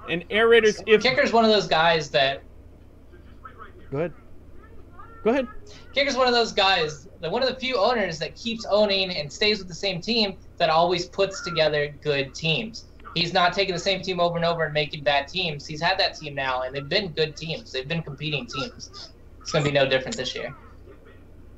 And Air Raiders, if... Kicker's one of those guys that... Go ahead. Go ahead. Kicker's one of those guys, one of the few owners that keeps owning and stays with the same team that always puts together good teams. He's not taking the same team over and over and making bad teams. He's had that team now, and they've been good teams. They've been competing teams. It's going to be no different this year.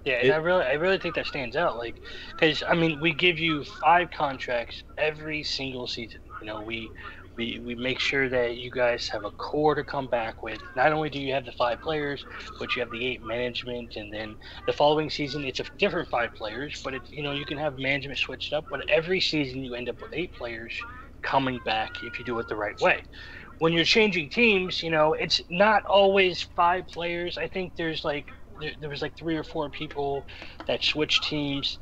Yeah, and I really think that stands out. Because we give you 5 contracts every single season. We make sure that you guys have a core to come back with. Not only do you have the 5 players, but you have the 8 management, and then the following season it's a different 5 players. But you can have management switched up. But every season you end up with 8 players coming back if you do it the right way. When you're changing teams, it's not always 5 players. I think there was 3 or 4 people that switched teams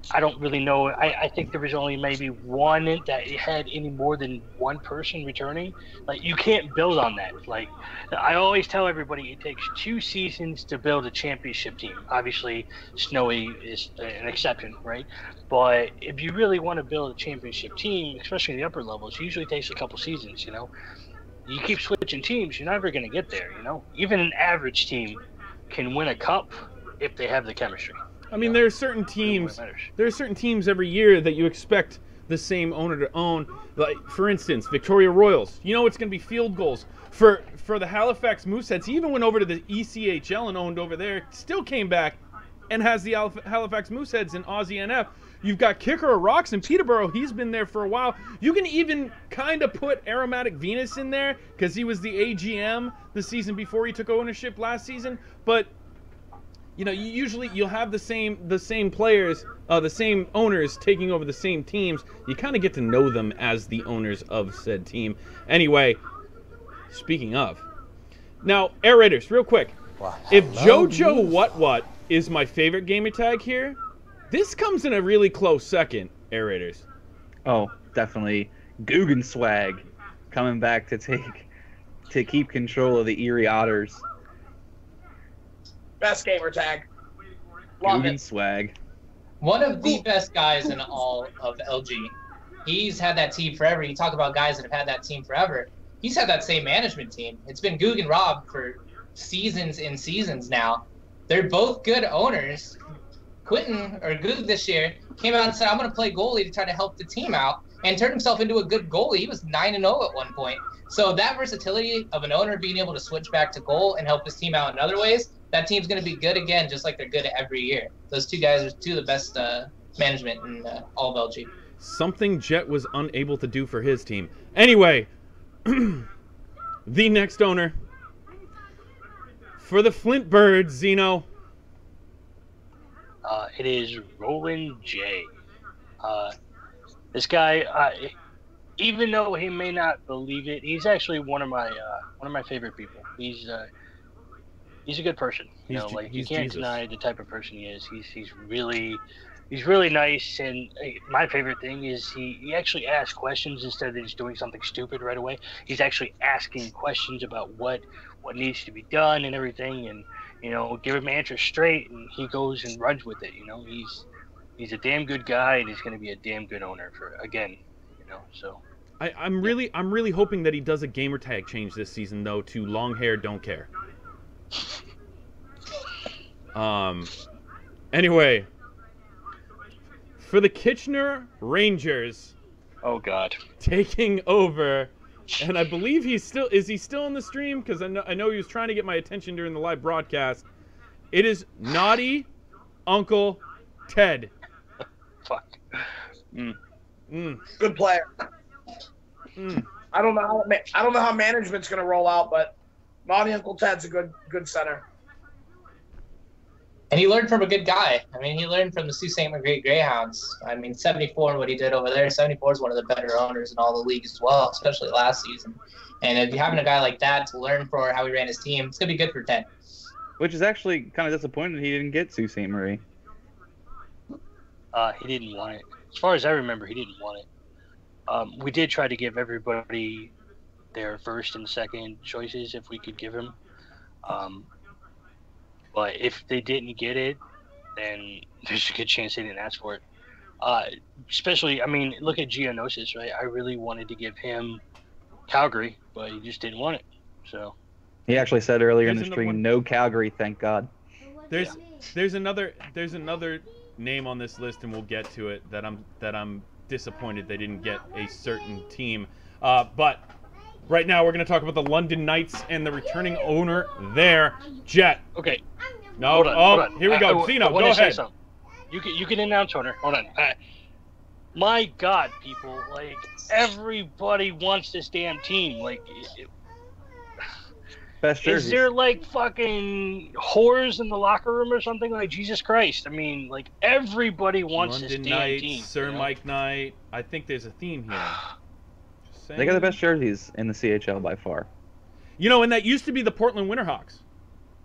I don't really know. I think there was only maybe one that had any more than one person returning. Like, you can't build on that. Like, I always tell everybody, it takes 2 seasons to build a championship team. Obviously, Snowy is an exception, right? But if you really want to build a championship team, especially in the upper levels, it usually takes a couple seasons, you know? You keep switching teams, you're never going to get there, you know? Even an average team can win a cup if they have the chemistry. I mean, there are certain teams. There are certain teams every year that you expect the same owner to own. Like, for instance, Victoria Royals. You know it's going to be field goals for the Halifax Mooseheads. He even went over to the ECHL and owned over there. Still came back and has the Halifax Mooseheads in Aussie NF. You've got Kicker of Rocks in Peterborough. He's been there for a while. You can even kind of put Aromatic Venus in there because he was the AGM the season before he took ownership last season. But you know, you'll have the same players, the same owners taking over the same teams. You kind of get to know them as the owners of said team. Anyway, speaking of, now Air Raiders, real quick. Well, if JoJo What is my favorite gamer tag here, this comes in a really close second. Air Raiders. Oh, definitely. Guggen Swag coming back to keep control of the Erie Otters. Best gamer tag. Love Guggen it. Swag. One of the best guys in all of LG. He's had that team forever. You talk about guys that have had that team forever. He's had that same management team. It's been Goog and Rob for seasons and seasons now. They're both good owners. Quentin, or Goog this year, came out and said, I'm going to play goalie to try to help the team out, and turned himself into a good goalie. He was 9-0 at one point. So that versatility of an owner being able to switch back to goal and help his team out in other ways, that team's going to be good again, just like they're good every year. Those two guys are two of the best management in all of LG. Something Jet was unable to do for his team. Anyway, the next owner for the Flint Birds, Zeno. It is Roland J. This guy, even though he may not believe it, he's actually one of my favorite people. He's a good person. You know, like, you can't deny the type of person he is. He's really nice, and my favorite thing is he actually asks questions instead of just doing something stupid right away. He's actually asking questions about what needs to be done and everything, and you know, give him answers straight, and he goes and runs with it. You know, he's a damn good guy, and he's going to be a damn good owner for again. You know, so. I'm really hoping that he does a gamer tag change this season though to long hair don't care. Anyway, for the Kitchener Rangers. Oh God. Taking over, and I believe is he still in the stream? Because I know he was trying to get my attention during the live broadcast. It is Naughty Uncle Ted. Fuck. Good player. I don't know how management's gonna roll out, but Naughty Uncle Ted's a good center. And he learned from a good guy. I mean, he learned from the Sault Ste. Marguerite Greyhounds. I mean, 74 and what he did over there. 74 is one of the better owners in all the leagues as well, especially last season. And if you're having a guy like that to learn for how he ran his team, it's going to be good for Ted. Which is actually kind of disappointed he didn't get Sault Ste. Marie. He didn't want it. As far as I remember, he didn't want it. We did try to give everybody their first and second choices if we could give him. But if they didn't get it, then there's a good chance they didn't ask for it. Especially, I mean, look at Geonosis, right? I really wanted to give him Calgary, but he just didn't want it. So he actually said earlier in the stream, no Calgary, thank God. There's another name on this list, and we'll get to it, that I'm disappointed they didn't get a certain team. But right now we're going to talk about the London Knights and the returning owner there, Jet. Okay. No. Hold on. Here we go. Zeno, go ahead. You can announce owner. Hold on. My God, people! Like, everybody wants this damn team. Like, best jerseys. Is there like fucking whores in the locker room or something? Like, Jesus Christ! I mean, like, everybody wants London this damn Knights, team. Sir, you know? Mike Knight. I think there's a theme here. They got the best jerseys in the CHL by far. You know, and that used to be the Portland Winterhawks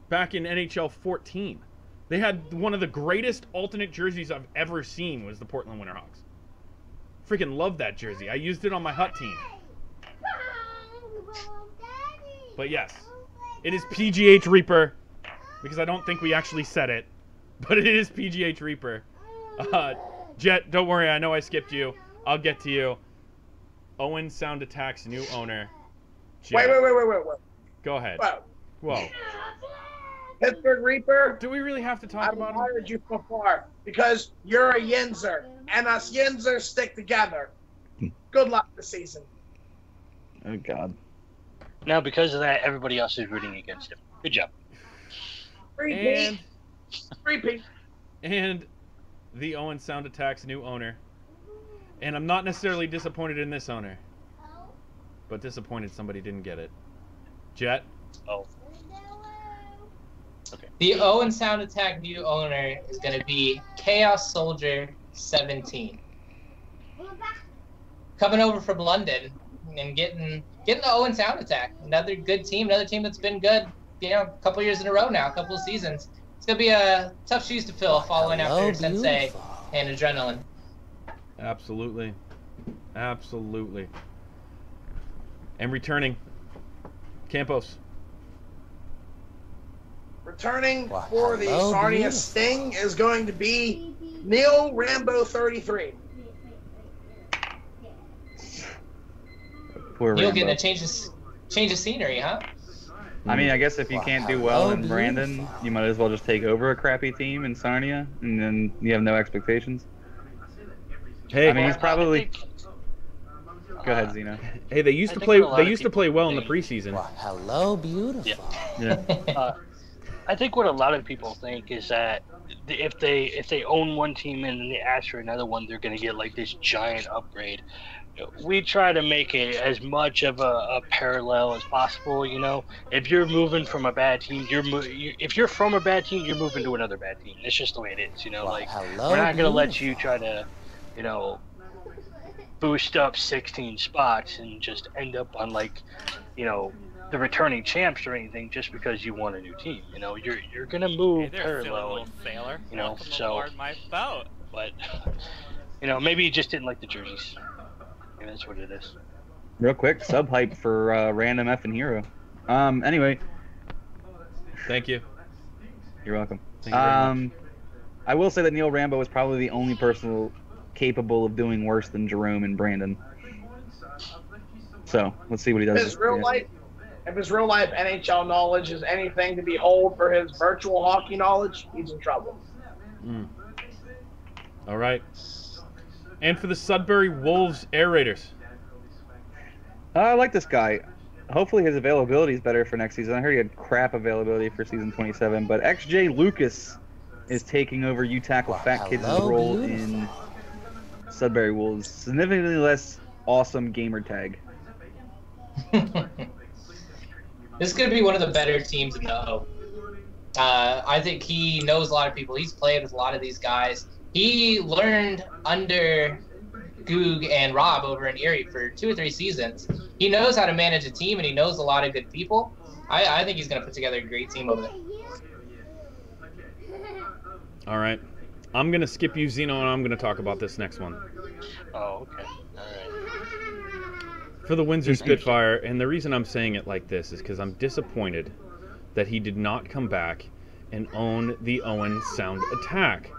back in NHL 14. They had one of the greatest alternate jerseys I've ever seen was the Portland Winterhawks. Freaking love that jersey. I used it on my Hut team. But yes, it is PGH Reaper, because I don't think we actually said it, but it is PGH Reaper. Jet, don't worry, I know I skipped you. I'll get to you. Owen Sound Attack's new owner. Jet. Wait. Go ahead. Whoa. Pittsburgh Reaper. Do we really have to talk about him? I've admired you so far because you're a Yinzer, and us Yinzers stick together. Good luck this season. Oh, God. Now, because of that, everybody else is rooting against him. Good job. Repeat. And the Owen Sound Attack's new owner. And I'm not necessarily disappointed in this owner, but disappointed somebody didn't get it. Jet? Oh. Okay. The Owen Sound Attack new owner is going to be Chaos Soldier 17. Coming over from London and getting the Owen Sound Attack. Another good team, another team that's been good, a couple years in a row now, a couple of seasons. It's going to be a tough shoes to fill following after Sensei and Adrenaline. Absolutely. Absolutely. And returning, Campos. Returning for the Sarnia Sting is going to be Neil Rambo 33. Poor Neil Rambo. getting a change of scenery, huh? I mean, I guess if you can't do well in Brandon, you might as well just take over a crappy team in Sarnia, and then you have no expectations. Hey, I mean, he's probably. Go ahead, Zeno. Hey, they used to play. They used to play well in the preseason. Hello, beautiful. Yeah. I think what a lot of people think is that if they own one team and then they ask for another one, they're going to get like this giant upgrade. We try to make it as much of a parallel as possible. You know, if you're moving from a bad team, if you're from a bad team, you're moving to another bad team. It's just the way it is. You know, like we're not going to let you try to, boost up 16 spots and just end up on like, the returning champs or anything just because you want a new team. You're gonna move parallel. Sailor. So. My boat. But maybe you just didn't like the jerseys. Maybe that's what it is. Real quick, sub hype for random F and hero. Anyway. Thank you. You're welcome. Thank you very much. I will say that Neil Rambo is probably the only person capable of doing worse than Jerome and Brandon. So let's see what he does. If his real life NHL knowledge is anything to behold for his virtual hockey knowledge, he's in trouble. All right. And for the Sudbury Wolves Air Raiders. I like this guy. Hopefully his availability is better for next season. I heard he had crap availability for season 27, but XJ Lucas is taking over U-Tackle Fat Kids' role in Sudbury Wolves. Significantly less awesome gamer tag. This is going to be one of the better teams in the O. I think he knows a lot of people. He's played with a lot of these guys. He learned under Goog and Rob over in Erie for 2 or 3 seasons. He knows how to manage a team, and he knows a lot of good people. I think he's going to put together a great team over there. All right. I'm going to skip you, Zeno, and I'm going to talk about this next one. Oh, okay. All right. For the Windsor Spitfire, and the reason I'm saying it like this is because I'm disappointed that he did not come back and own the Owen Sound Attack.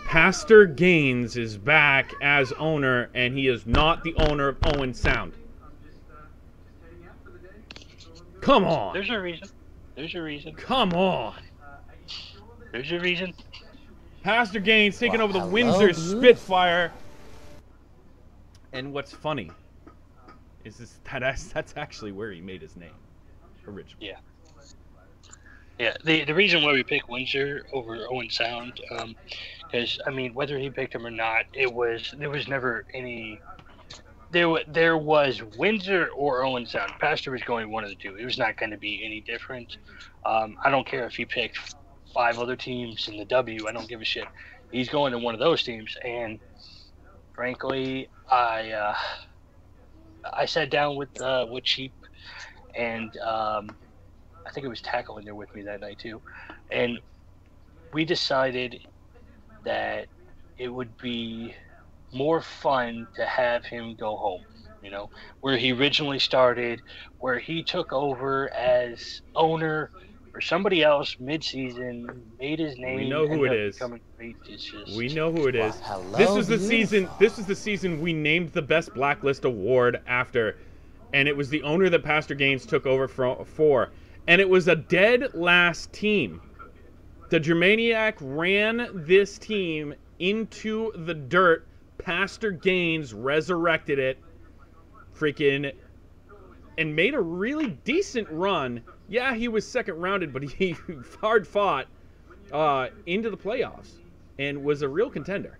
Pastor Gaines is back as owner, and he is not the owner of Owen Sound. Come on. There's a reason. There's a reason. Come on. There's a reason. Pastor Gaines taking over the Windsor Spitfire. And what's funny is that's actually where he made his name originally. Yeah. Yeah, the reason why we picked Windsor over Owen Sound, because whether he picked him or not, there was never any. There was Windsor or Owen Sound. Pastor was going one of the two. It was not going to be any different. I don't care if he picked 5 other teams in the W. I don't give a shit. He's going to one of those teams, and frankly, I sat down with Cheap, and I think it was Tackle in there with me that night too, and we decided that it would be more fun to have him go home, you know, where he originally started, where he took over as owner for somebody else mid-season, made his name. We know who it is. We know who it is. This was the season. This is the season we named the Best Blacklist Award after, and it was the owner that Pastor Gaines took over for, and it was a dead last team. The Germaniac ran this team into the dirt. Pastor Gaines resurrected it, freaking, and made a really decent run. Yeah, he was second rounded, but he hard fought into the playoffs and was a real contender.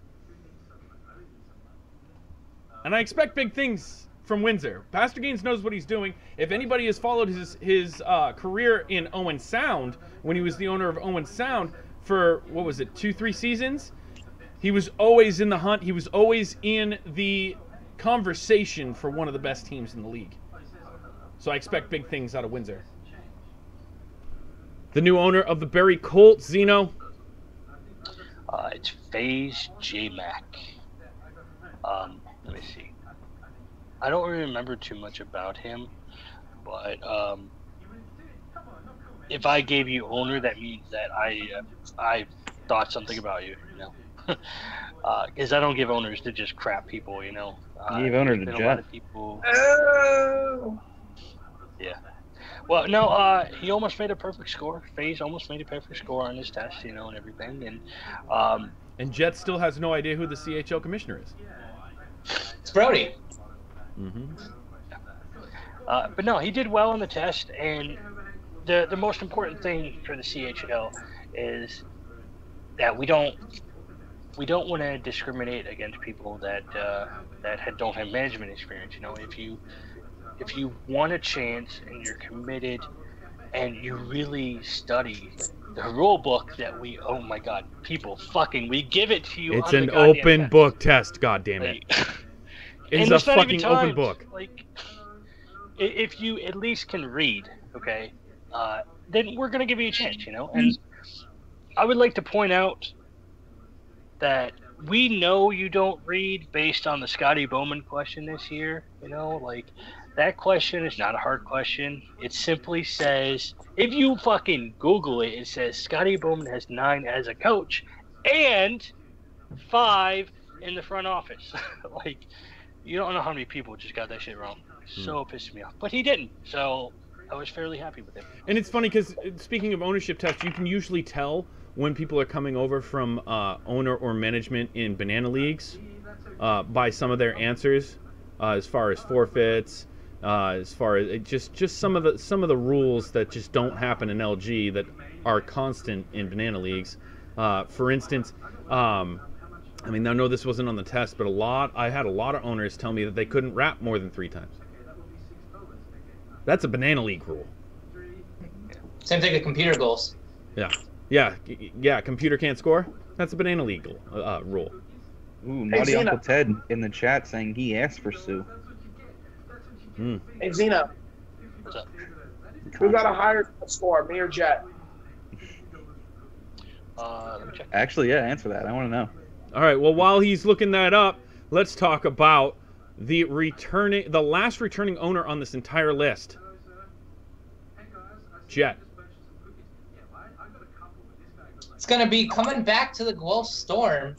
And I expect big things from Windsor. Pastor Gaines knows what he's doing. If anybody has followed his career in Owen Sound, when he was the owner of Owen Sound for, what was it, 2-3 seasons? He was always in the hunt. He was always in the conversation for one of the best teams in the league. So I expect big things out of Windsor. The new owner of the Barrie Colts, Zeno. It's FaZe J-Mac. Let me see. I don't really remember too much about him, but if I gave you owner, that means that I thought something about you, you know. Because I don't give owners to just crap people, you know. You gave owner to a Jet. lot of people. Oh. Yeah. Well, no, he almost made a perfect score. FaZe almost made a perfect score on his test, you know, and everything. And Jet still has no idea who the CHL commissioner is. It's Brody. Mm-hmm. But no, he did well on the test, and the most important thing for the CHL is that we don't want to discriminate against people that don't have management experience. You know, if you want a chance and you're committed and you really study the rule book that we, oh my God, people fucking, we give it to you. It's an open book test, goddammit. It's a fucking open book. Like, if you at least can read, okay, then we're gonna give you a chance, you know. And I would like to point out that we know you don't read based on the Scotty Bowman question this year. You know, like, that question is not a hard question. It simply says, if you fucking Google it, it says Scotty Bowman has 9 as a coach and 5 in the front office. Like, you don't know how many people just got that shit wrong. So pissed me off. But he didn't. So I was fairly happy with him. And it's funny because, speaking of ownership tests, you can usually tell when people are coming over from owner or management in banana leagues by some of their answers, as far as forfeits, as far as just some of the rules that just don't happen in LG that are constant in banana leagues. For instance, I mean, I know this wasn't on the test, but I had a lot of owners tell me that they couldn't wrap more than 3 times. That's a banana league rule. Same thing with computer goals. Yeah. Computer can't score. That's a banana league rule. Ooh, naughty Uncle Ted in the chat saying he asked for Sue. Hey, Zeno. What's up? Who got a higher score, me or Jet? Let me check. Actually, yeah, answer that. I want to know. All right. Well, while he's looking that up, let's talk about the last returning owner on this entire list. Jet. It's going to be coming back to the Guelph Storm.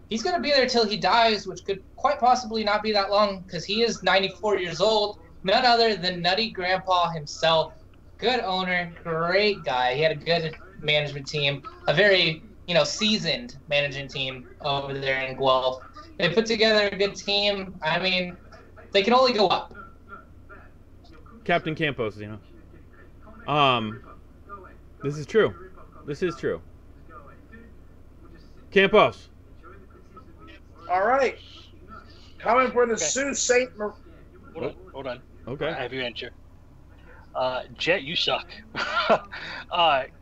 He's going to be there till he dies, which could quite possibly not be that long because he is 94 years old. None other than Nutty Grandpa himself. Good owner, great guy. He had a good management team, a very, seasoned management team over there in Guelph. They put together a good team. I mean, they can only go up. Captain Campos, this is true. This is true. Campos. All right. Coming for the Sault Ste. Hold on. Okay. I have your answer. Jet, you suck.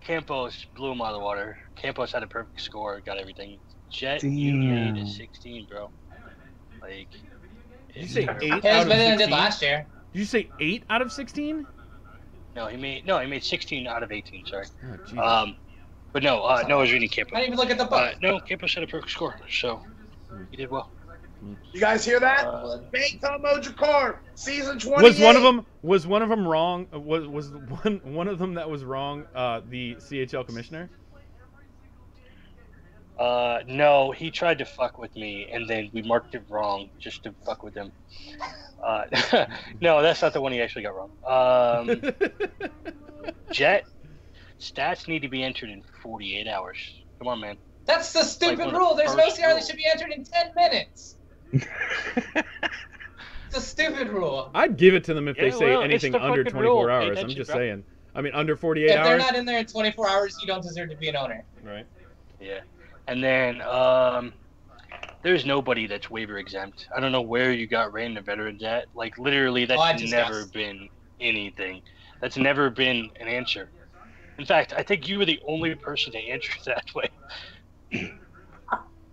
Campos blew him out of the water. Campos had a perfect score, got everything. Jet, you made a 16, bro. Like, did you say 8 out of 16? Better than it did last year. Did you say 8 out of 16? No, he made 16 out of 18. Sorry. Oh, But no, no, I was reading Campo. I didn't even look at the book. No, Campo had a perfect score, so he did well. You guys hear that? Baycom Mojakar, season 28. Was one of them wrong? Was one of them that was wrong? The CHL commissioner? No, he tried to fuck with me, and then we marked it wrong just to fuck with him. No, that's not the one he actually got wrong. Jet stats need to be entered in 48 hours. Come on, man. That's the stupid rule. There's no CR that should be entered in 10 minutes. It's a stupid rule. I'd give it to them if they say anything under 24 hours. I'm just saying. I mean, under 48 hours. If they're not in there in 24 hours, you don't deserve to be an owner. Right. Yeah. And then there's nobody that's waiver exempt. I don't know where you got random veterans at. Like, literally, that's never been anything. That's never been an answer. In fact, I think you were the only person to answer that way.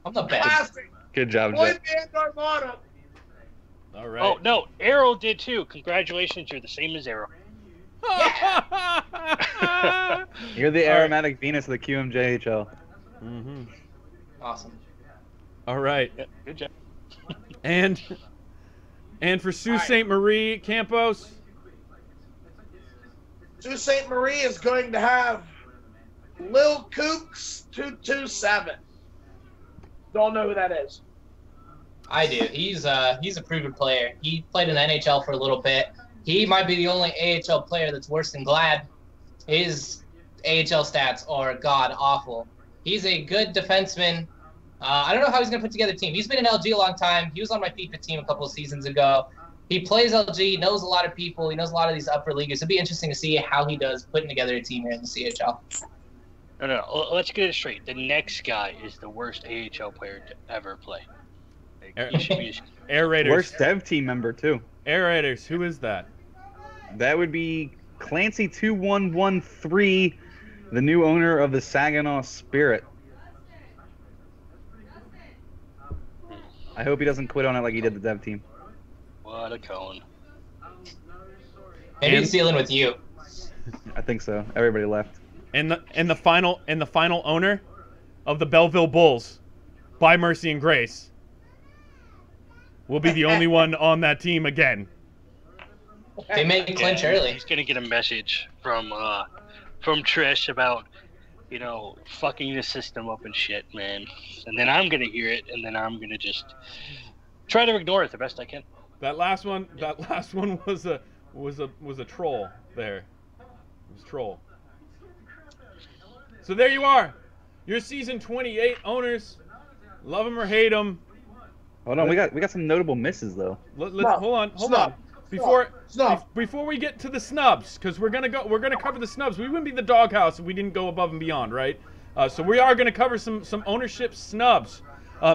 I'm the best. Good job, Boy Jet. band Armada. All right. Oh, no, Arrow did too. Congratulations, you're the same as Arrow. You're the aromatic Venus of the QMJHL. Mm-hmm. Awesome. All right. Yeah, good job. And for Sault Ste. Marie Campos. Sault Ste. Marie is going to have Lil Kooks 227. Don't know who that is. I do. He's a proven player. He played in the NHL for a little bit. He might be the only AHL player that's worse than Glad. His AHL stats are god awful. He's a good defenseman. I don't know how he's going to put together a team. He's been in LG a long time. He was on my FIFA team a couple of seasons ago. He plays LG, knows a lot of people. He knows a lot of these upper leaguers. It'd be interesting to see how he does putting together a team here in the CHL. No. Let's get it straight. The next guy is the worst AHL player to ever play. He should be Air Raiders. Worst dev team member, too. Air Raiders. Who is that? That would be Clancy2113, the new owner of the Saginaw Spirit. I hope he doesn't quit on it like he did the dev team. What a cone. Maybe he's dealing with you. I think so. Everybody left. And the final owner of the Belleville Bulls, by mercy and grace, will be the only one on that team again. They may clinch early. He's gonna get a message from Trish about, fucking the system up and shit, man. And then I'm gonna hear it, and then I'm gonna just try to ignore it the best I can. That last one was a troll there. It was troll. So there you are. Your season 28 owners. Love them or hate them. Hold on, we got some notable misses though. Hold on. Before we get to the snubs, because we're gonna cover the snubs. We wouldn't be the doghouse if we didn't go above and beyond, right? So we are gonna cover some ownership snubs.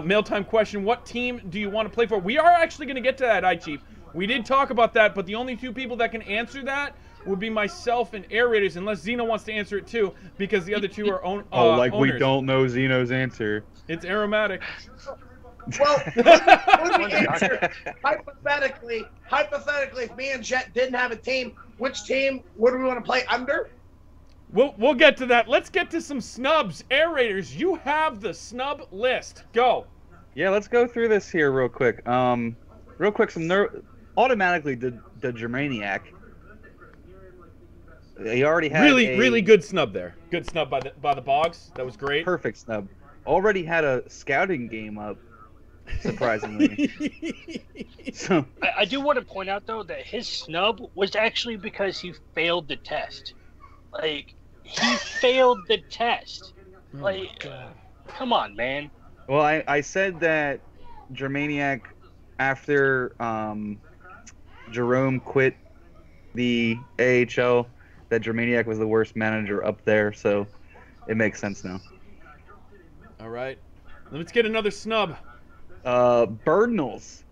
Mail time question: what team do you want to play for? We are actually gonna get to that, iChief. We did talk about that, but the only two people that can answer that would be myself and Air Raiders, unless Zeno wants to answer it too, because the other two are owners. We don't know Zeno's answer. It's aromatic. Well, let me answer. Hypothetically, if me and Jet didn't have a team, which team would we want to play under? We'll get to that. Let's get to some snubs. Air Raiders, you have the snub list. Go. Yeah, let's go through this here real quick. Automatically the Germaniac. He already had really good snub there. Good snub by the Bogs. That was great. Perfect snub. Already had a scouting game up. Surprisingly. So I do want to point out though that his snub was actually because he failed the test. Like, he failed the test. Like, come on, man. Well, I said that Germaniac, after Jerome quit the AHL, that Germaniac was the worst manager up there, so it makes sense now. All right. Let's get another snub. Birdnall's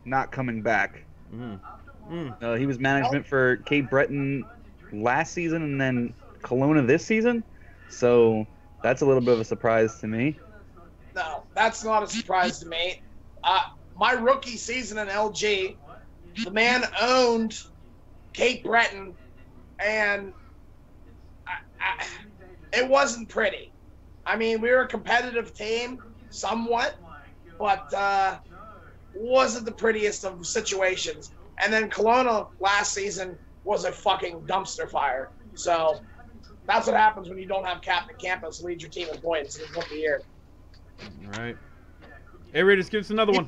not coming back. He was management for Cape Breton last season and then Kelowna this season, so that's a little bit of a surprise to me. No, that's not a surprise to me. My rookie season in LG, the man owned Cape Breton, and it wasn't pretty. I mean, we were a competitive team, somewhat, but wasn't the prettiest of situations. And then Kelowna last season was a fucking dumpster fire. So that's what happens when you don't have Captain Campus lead your team in points in the year. All right. Hey, Raiders, give us another one.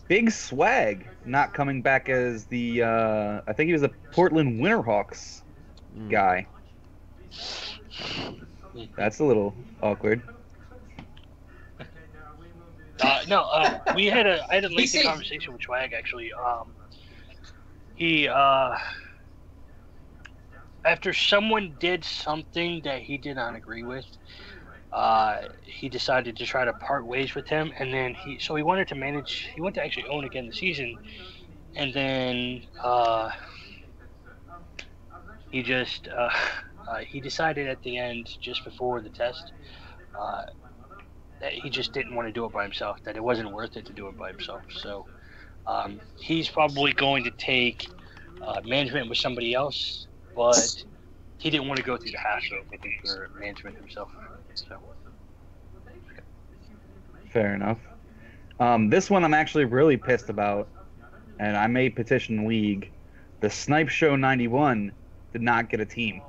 Big Swag not coming back as the, I think he was a Portland Winterhawks guy. That's a little awkward. I had a lengthy conversation with Swag actually. He after someone did something that he did not agree with, he decided to try to part ways with him, and then he wanted to actually own again this season, and then he just he decided at the end, just before the test, that he just didn't want to do it by himself, that it wasn't worth it to do it by himself. So he's probably going to take management with somebody else, but he didn't want to go through the hassle of looking for management himself. So. Fair enough. This one I'm actually really pissed about, and I may petition league. The Snipe Show 91 did not get a team.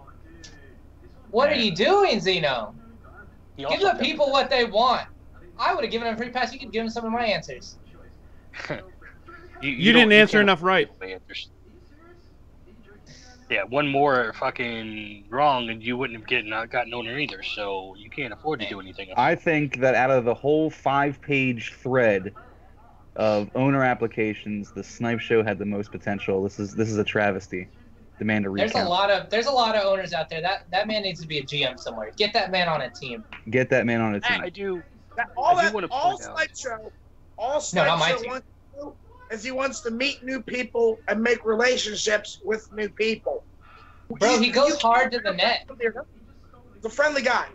What are you doing, Zeno? Give the people what they want. I would have given them a free pass. You could give them some of my answers. you didn't answer enough right. Yeah, one more fucking wrong, and you wouldn't have gotten owner either. So you can't afford to do anything else. I think that out of the whole 5-page thread of owner applications, the Snipe Show had the most potential. This is a travesty. Demand a recount. There's a lot of owners out there. That man needs to be a GM somewhere. Get that man on a team. Get that man on a team. I do. All Snipe Show wants to do is he wants to meet new people and make relationships with new people. Bro, he goes hard to the net. He's a friendly guy.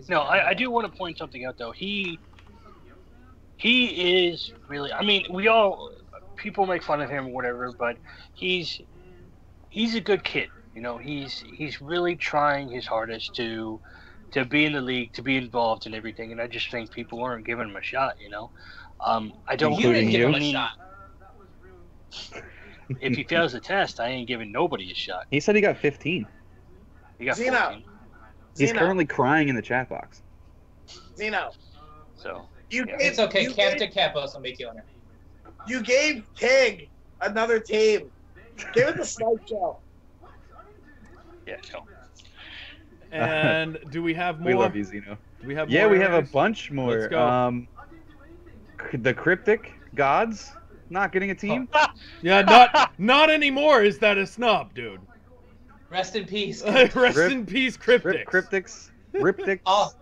No, I do want to point something out though. He is really. I mean, people make fun of him or whatever, but he's a good kid. You know, he's really trying his hardest to be in the league, to be involved in everything, and I just think people aren't giving him a shot. You know, I don't. You didn't give him a shot. If he fails the test, I ain't giving nobody a shot. He said he got 15. He got Zeno. 14. He's currently crying in the chat box. Zeno. So. It's okay. Captain Campos will make you owner. You gave Tig another team. Give it the Snipe Show. Yeah, no. And do we have more? We love you, Zeno. Do we have yeah, more we have a areas? bunch more. Let's go. The Cryptic Gods not getting a team? Yeah, not anymore. Is that a snub, dude? Rest in peace. Rest in peace, Cryptics. Riptics. Oh,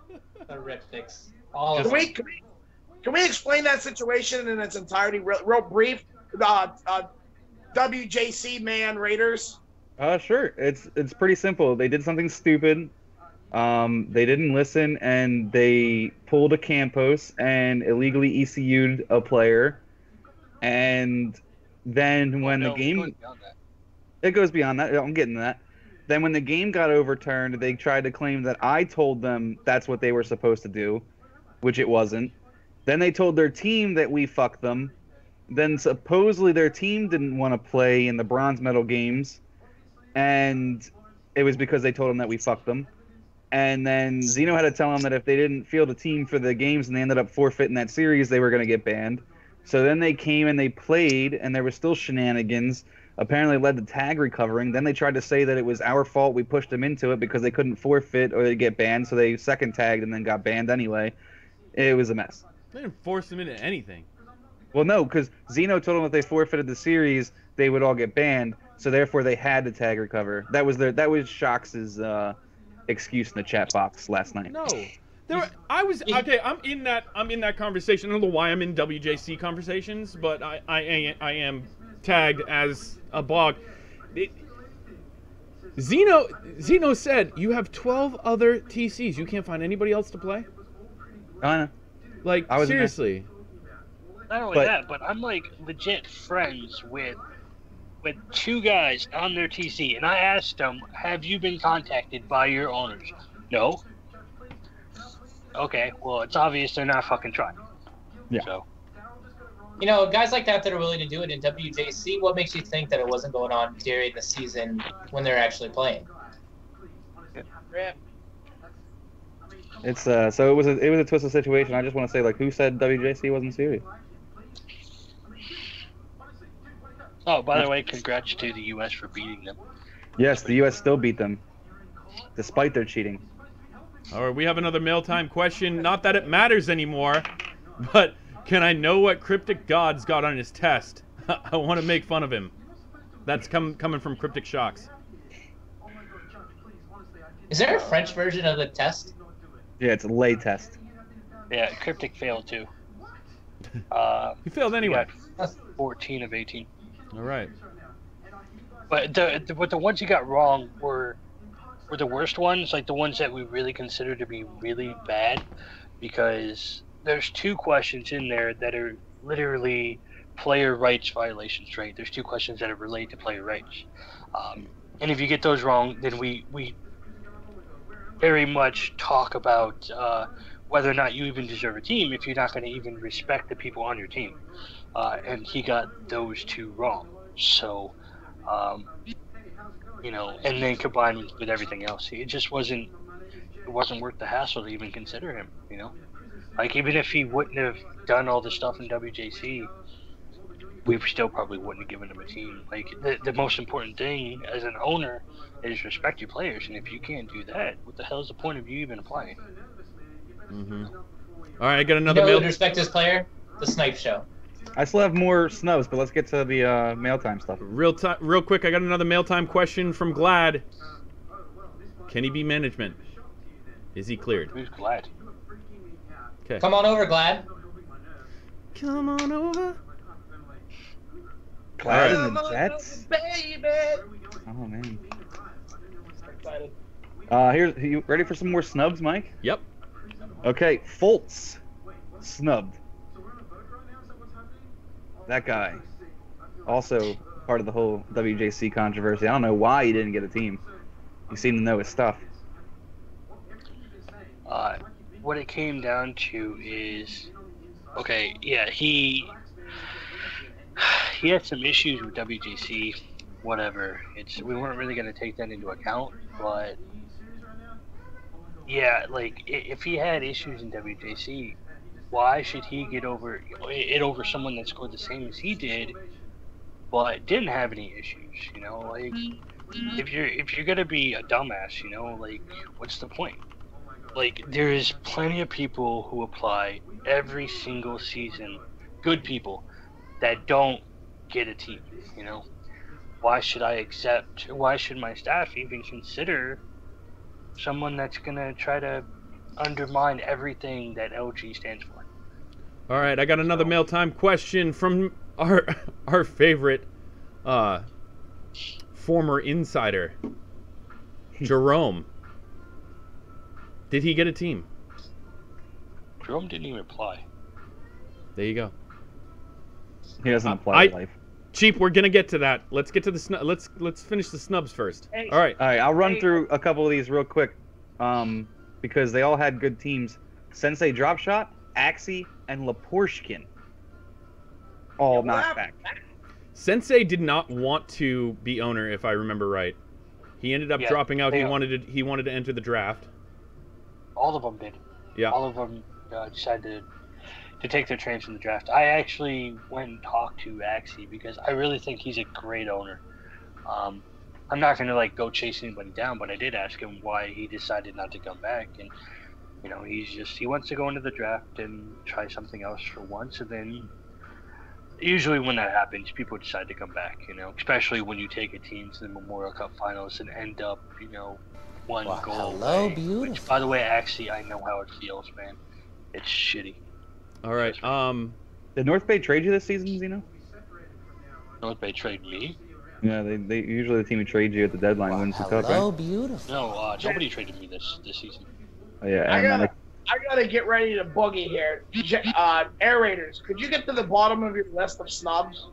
the Riptics. All of them. Can we explain that situation in its entirety, real brief? WJC man Raiders. Sure. It's pretty simple. They did something stupid. They didn't listen, and they pulled a Campos and illegally ECU'd a player. And then when the game... It goes beyond that. I'm getting to that. Then when the game got overturned, they tried to claim that I told them that's what they were supposed to do, which it wasn't. Then they told their team that we fucked them. Then supposedly their team didn't want to play in the bronze medal games, and it was because they told them that we fucked them. And then Zeno had to tell them that if they didn't field a team for the games and they ended up forfeiting that series, they were going to get banned. So then they came and they played, and there was still shenanigans. Apparently led to tag recovering. Then they tried to say that it was our fault. We pushed them into it because they couldn't forfeit or they'd get banned. So they second tagged and then got banned anyway. It was a mess. They didn't force them into anything. Well, no, because Zeno told them if they forfeited the series, they would all get banned. So therefore, they had to tag recover. That was Shox's excuse in the chat box last night. No, I'm in that conversation. I don't know why I'm in WJC conversations, but I am tagged as a blog. Zeno said you have 12 other TCs. You can't find anybody else to play. Like, seriously. Not only that, but I'm like legit friends with two guys on their TC, and I asked them, "Have you been contacted by your owners?" No. okay, well, it's obvious they're not fucking trying. Yeah. So, You know, guys like that are willing to do it in WJC, what makes you think that it wasn't going on during the season when they're actually playing? Yeah. It's so it was a twisted situation. I just want to say, like, who said WJC wasn't serious? oh, by the way, congrats to the U.S. for beating them. Yes, the U.S. still beat them, despite their cheating. All right, we have another mail time question. Not that it matters anymore, but can I know what Cryptic God's got on his test? I want to make fun of him. That's coming from Cryptic Shocks. Is there a French version of the test? Yeah, it's a lay test. Yeah, Cryptic failed too. He failed anyway. He got 14 of 18. All right. But the ones he got wrong were the worst ones, like the ones that we really consider to be really bad, because there's 2 questions in there that are literally player rights violations, right? There's 2 questions that are related to player rights. And if you get those wrong, then we very much talk about whether or not you even deserve a team if you're not going to even respect the people on your team. And he got those 2 wrong. So, you know, and then combined with everything else, it just wasn't worth the hassle to even consider him, you know? Like, even if he wouldn't have done all the stuff in WJC, we still probably wouldn't have given him a team. Like, the most important thing as an owner is respect your players, and if you can't do that, what the hell is the point of you even applying? Mm-hmm. All right, I got another You know mail. who would respect his player? The Snipe Show. I still have more snubs, but let's get to the mail time stuff. Real quick, I got another mail time question from Glad. Can he be management? Is he cleared? Who's Glad? Okay. Come on over, Glad. Come on over. Glad All in the Jets? Baby. Oh, man. Excited. You ready for some more snubs, Mike? Yep. Okay, Fultz. Snubbed. That guy. Also part of the whole WJC controversy. I don't know why he didn't get a team. He seemed to know his stuff. What it came down to is, okay, yeah, he had some issues with WJC, whatever. We weren't really going to take that into account, but yeah, like, if he had issues in WJC, why should he get over someone that scored the same as he did, but didn't have any issues? You know, like, if you're gonna be a dumbass, you know, like, what's the point? Like, there's plenty of people who apply every single season, good people, that don't get a team. You know, why should my staff even consider someone that's gonna try to undermine everything that LG stands for? All right, I got another mail time question from our favorite former insider, Jerome. Did he get a team? Jerome didn't even apply. There you go. He doesn't apply to life. Cheap, we're gonna get to that. Let's get to the let's finish the snubs first. Hey. All right. All right, I'll run through a couple of these real quick, because they all had good teams. Sensei Dropshot, Axie, and Laporshkin. All knocked back. Sensei did not want to be owner, if I remember right. He ended up dropping out. He wanted to enter the draft. All of them did. Yeah. All of them decided to take their chance in the draft. I actually went and talked to Axie because I really think he's a great owner. I'm not going to like go chase anybody down, but I did ask him why he decided not to come back, and you know, he wants to go into the draft and try something else for once, and then usually when that happens, people decide to come back, you know, especially when you take a team to the Memorial Cup Finals and end up, you know, one goal hello, away. beautiful. Which, by the way, actually, I know how it feels, man. It's shitty. All right. Did North Bay trade you this season, Zeno? North Bay trade me? Yeah, they usually the team who trades you at the dedeadline wins the cup, Hello, right? beautiful. No, nobody traded me this season. Oh, yeah, I gotta get ready to boogie here. Air Raiders, could you get to the bottom of your list of snubs?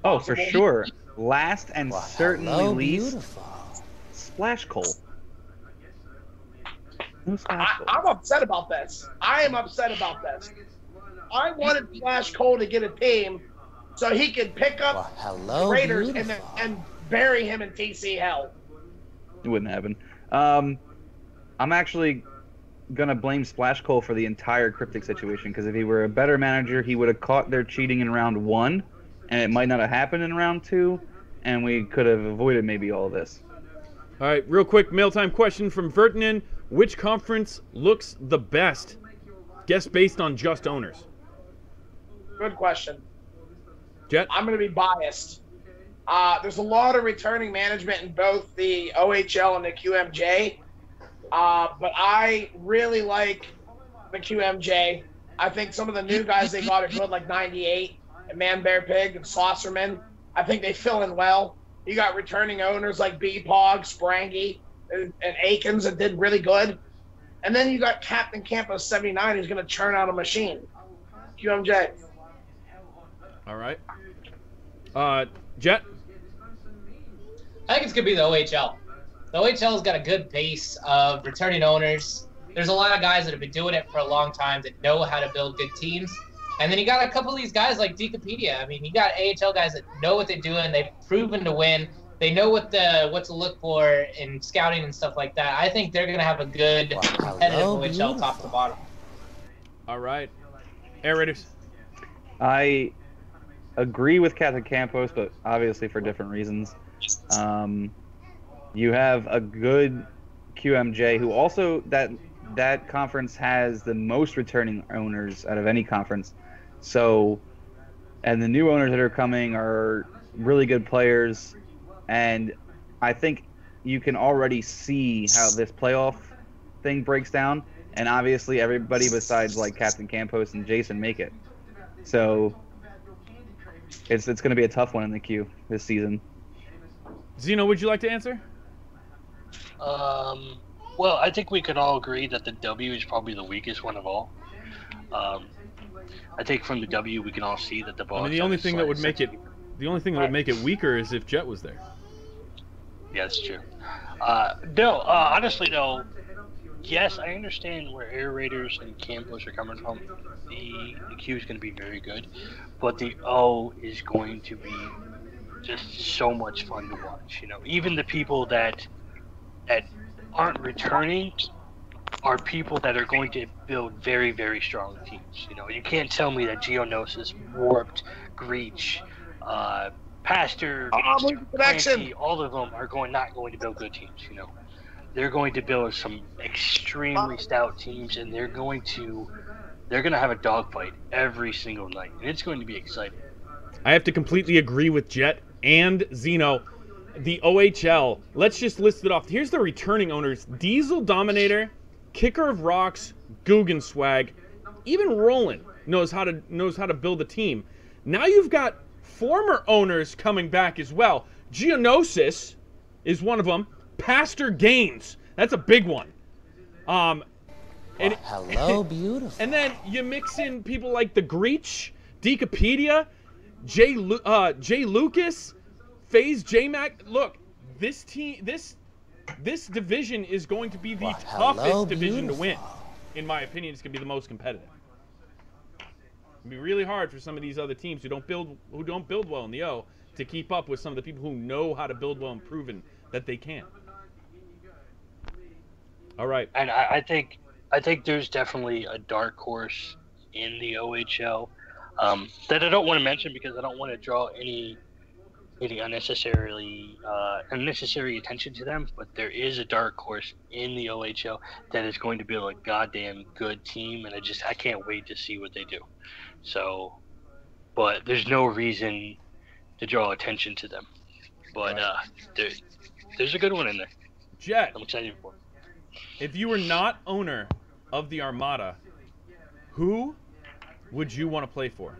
Oh, for sure. Last and certainly hello, least, beautiful. Splash Cole. I'm upset about this. I am upset about this. I wanted Flash Cole to get a team so he could pick up the Raiders and bury him in TC hell. It wouldn't happen. I'm actually gonna blame Splash Cole for the entire Cryptic situation, because if he were a better manager, he would have caught their cheating in round 1, and it might not have happened in round 2, and we could have avoided maybe all this. All right, real quick mail-time question from Vertinen. Which conference looks the best? Guess based on just owners. Good question. Jet? I'm going to be biased. There's a lot of returning management in both the OHL and the QMJ, but I really like the QMJ. I think some of the new guys they got are good, like 98 and Man Bear Pig and Saucerman. I think they fill in well. You got returning owners like B-Pog, Sprangy, and Akins that did really good. And then you got Captain Campos 79 who's going to churn out a machine. QMJ. All right. Jet? I think it's going to be the OHL. The OHL's got a good base of returning owners. There's a lot of guys that have been doing it for a long time that know how to build good teams. And then you got a couple of these guys like Wikipedia. I mean, you got AHL guys that know what they're doing. They've proven to win. They know what to look for in scouting and stuff like that. I think they're going to have a good competitive OHL top to bottom. All right. Air Raiders. I agree with Captain Campos, but obviously for different reasons. You have a good QMJ who also that conference has the most returning owners out of any conference. So, and the new owners that are coming are really good players, and I think you can already see how this playoff thing breaks down, and obviously everybody besides like Captain Campos and Jason make it. So it's going to be a tough one in the queue this season. Zeno, would you like to answer? Well, I think we could all agree that the W is probably the weakest one of all. I think from the W we can all see that the ball. I mean, the only thing that would make it weaker is if Jet was there. Yeah, that's true. No, honestly though, yes, I understand where Air Raiders and Campos are coming from. The Q is going to be very good, but the O is going to be just so much fun to watch. You know, even the people that aren't returning are people that are going to build very, very strong teams. You know, you can't tell me that Geonosis, Warped, Greach, Pastor, Clancy, all of them are not going to build good teams. You know, they're going to build some extremely stout teams, and they're going to have a dogfight every single night, and it's going to be exciting. I have to completely agree with Jet and Zeno. The OHL, let's just list it off. Here's the returning owners: Diesel Dominator, Kicker of Rocks, Guggen Swag, even Roland knows how to build a team. Now you've got former owners coming back as well. Geonosis is one of them. Pastor Gaines, that's a big one. Hello, beautiful. And then you mix in people like the Greach, Wikipedia, Jay Lucas, FaZe J-Mac. Look, this division is going to be the toughest division to win. In my opinion, it's going to be the most competitive. It'll be really hard for some of these other teams who don't build well in the O to keep up with some of the people who know how to build well and proven that they can. All right. And I think there's definitely a dark horse in the OHL that I don't want to mention because I don't want to draw any unnecessary attention to them, but there is a dark horse in the OHL that is going to build a goddamn good team, and I can't wait to see what they do. So, but there's no reason to draw attention to them. But there's a good one in there. Jet, I'm excited for it. If you were not owner of the Armada, who would you want to play for?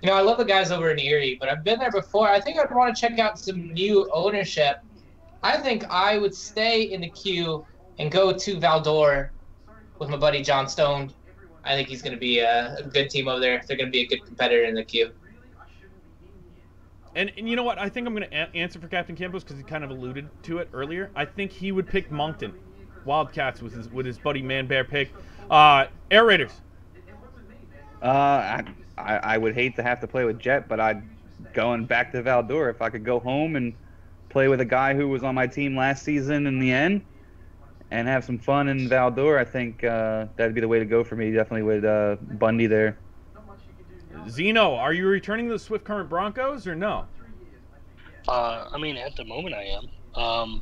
You know, I love the guys over in Erie, but I've been there before. I think I'd want to check out some new ownership. I think I would stay in the queue and go to Valdor with my buddy John Stone. I think he's going to be a good team over there. They're going to be a good competitor in the queue. And you know what? I think I'm going to answer for Captain Campos because he kind of alluded to it earlier. I think he would pick Moncton. Wildcats with his buddy Man Bear Pig. Air Raiders. I would hate to have to play with Jet, but I'd going back to Valdor. If I could go home and play with a guy who was on my team last season in the end and have some fun in Valdor, I think that'd be the way to go for me. Definitely with Bundy there. Zeno, are you returning to the Swift Current Broncos or no? I mean, at the moment I am.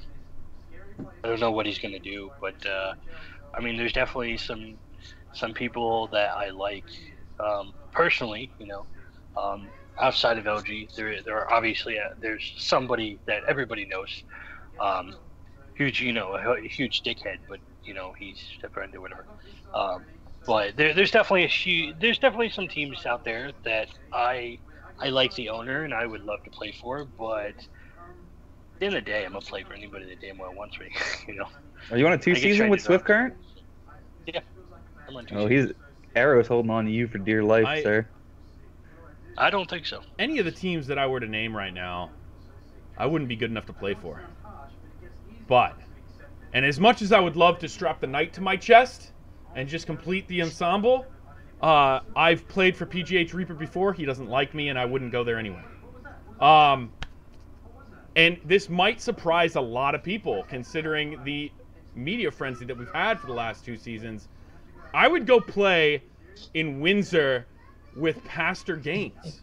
I don't know what he's going to do, but I mean, there's definitely some people that I like personally, you know. Outside of LG, there are obviously there's somebody that everybody knows, huge, you know, a huge dickhead, but you know he's a friend or whatever. But there's definitely some teams out there that I like the owner and I would love to play for, but at the end of the day, I'm gonna play for anybody that damn well wants me. You know. Are you on a 2 season with Swift Current? Yeah, I'm on 2 seasons. Arrow's holding on to you for dear life, sir. I don't think so. Any of the teams that I were to name right now, I wouldn't be good enough to play for. But, and as much as I would love to strap the Knight to my chest and just complete the ensemble, I've played for PGH Reaper before. He doesn't like me, and I wouldn't go there anyway. And this might surprise a lot of people, considering the media frenzy that we've had for the last 2 seasons. I would go play in Windsor with Pastor Gaines.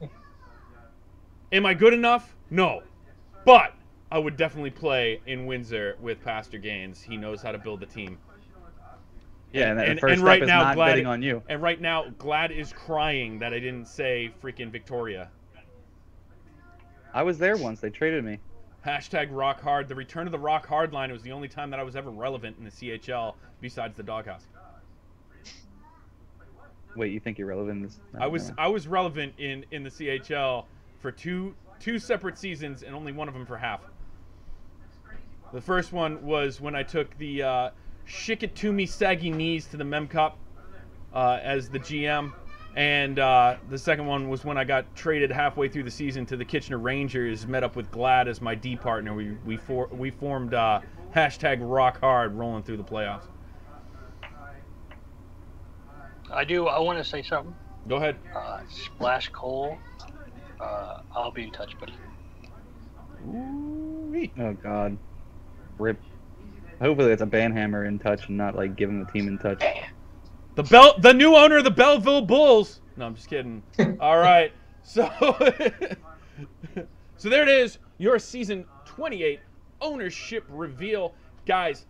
Am I good enough? No. But I would definitely play in Windsor with Pastor Gaines. He knows how to build a team. Yeah, and the first step is not betting on you. And right now, Glad is crying that I didn't say freaking Victoria. I was there once. They traded me. Hashtag Rock Hard. The return of the Rock Hard line was the only time that I was ever relevant in the CHL besides the Doghouse. Wait, you think you're relevant? I was relevant in the CHL for two separate seasons, and only one of them for half. The first one was when I took the Shick It To Me Saggy Knees to the Mem Cup as the GM, and the second one was when I got traded halfway through the season to the Kitchener Rangers, met up with Glad as my D partner. We formed hashtag Rock Hard, rolling through the playoffs. I want to say something. Go ahead. Splash Cole. I'll be in touch, buddy. Ooh-wee. Oh God. Rip. Hopefully it's a Banhammer in touch and not like giving the team in touch. The new owner of the Belleville Bulls. No, I'm just kidding. All right. So there it is. Your season 28 ownership reveal. Guys,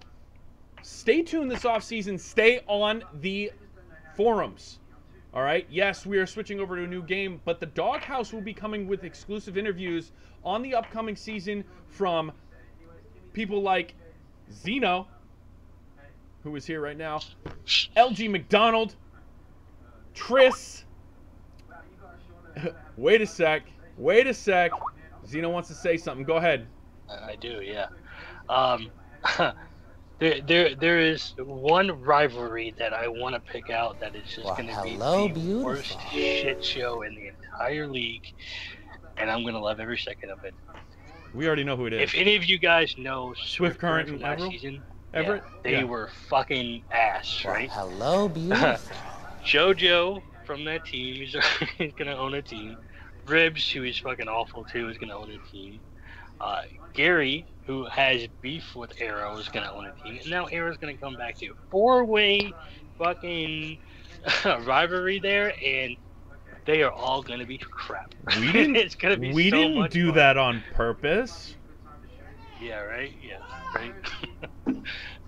stay tuned this offseason. Stay on the forums. All right. Yes, we are switching over to a new game, but the Doghouse will be coming with exclusive interviews on the upcoming season from people like Zeno, who is here right now, LG McDonald, Tris. Wait a sec. Zeno wants to say something. Go ahead. I do, yeah. There is one rivalry that I want to pick out that is just going to be the worst shit show in the entire league, and I'm going to love every second of it. We already know who it is. If any of you guys know Swift Current from and last season, Everett? they were fucking ass, right? Hello, beautiful. JoJo from that team is going to own a team. Ribs, who is fucking awful too, is going to own a team. Gary, who has beef with Arrow, is going to own a team. And now Arrow's going to come back to 4-way fucking rivalry there, and they are all going to be crap. We didn't, it's going to be we so didn't much do fun. that on purpose. Yeah, right? Yeah, right?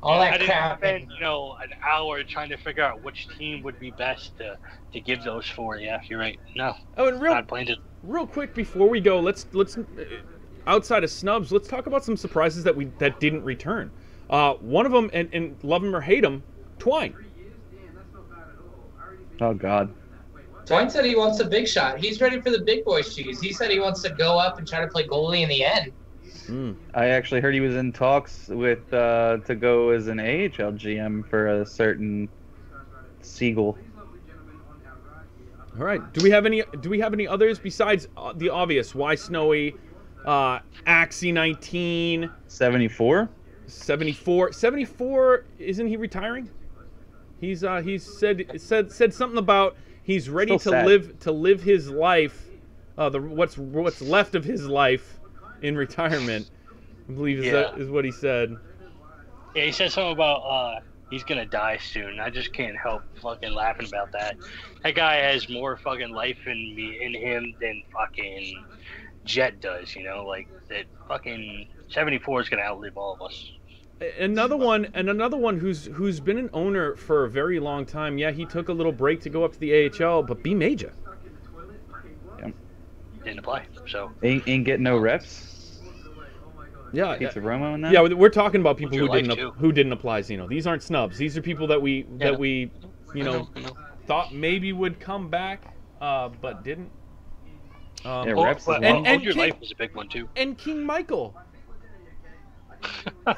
All that I didn't crap. spend, an hour trying to figure out which team would be best to give those for. Yeah, you're right. No. Oh, and not planned it. real quick before we go, let's outside of snubs, let's talk about some surprises that didn't return. One of them, and love him or hate him, Twine. Oh God. Twine said he wants a big shot. He's ready for the big boy shoes. He said he wants to go up and try to play goalie in the end. I actually heard he was in talks with to go as an AHL GM for a certain Siegel. All right. Do we have any others besides the obvious? Why Snowy, Axie 19, 74? 74. 74. Isn't he retiring? He's said something about he's ready to live his life, what's left of his life in retirement. I believe is what he said. Yeah, he said something about he's gonna die soon. I just can't help fucking laughing about that. That guy has more fucking life in him than fucking Jet does. You know, like that fucking 74 is gonna outlive all of us. Another one who's been an owner for a very long time. Yeah, he took a little break to go up to the AHL, but B Major. Yeah. Didn't apply, so ain't getting no reps. Yeah, Pizza Romo and that. Yeah, we're talking about people who didn't apply. Zeno. These aren't snubs. These are people that we thought maybe would come back, but didn't. Reps. And your life was a big one too. And King Michael. All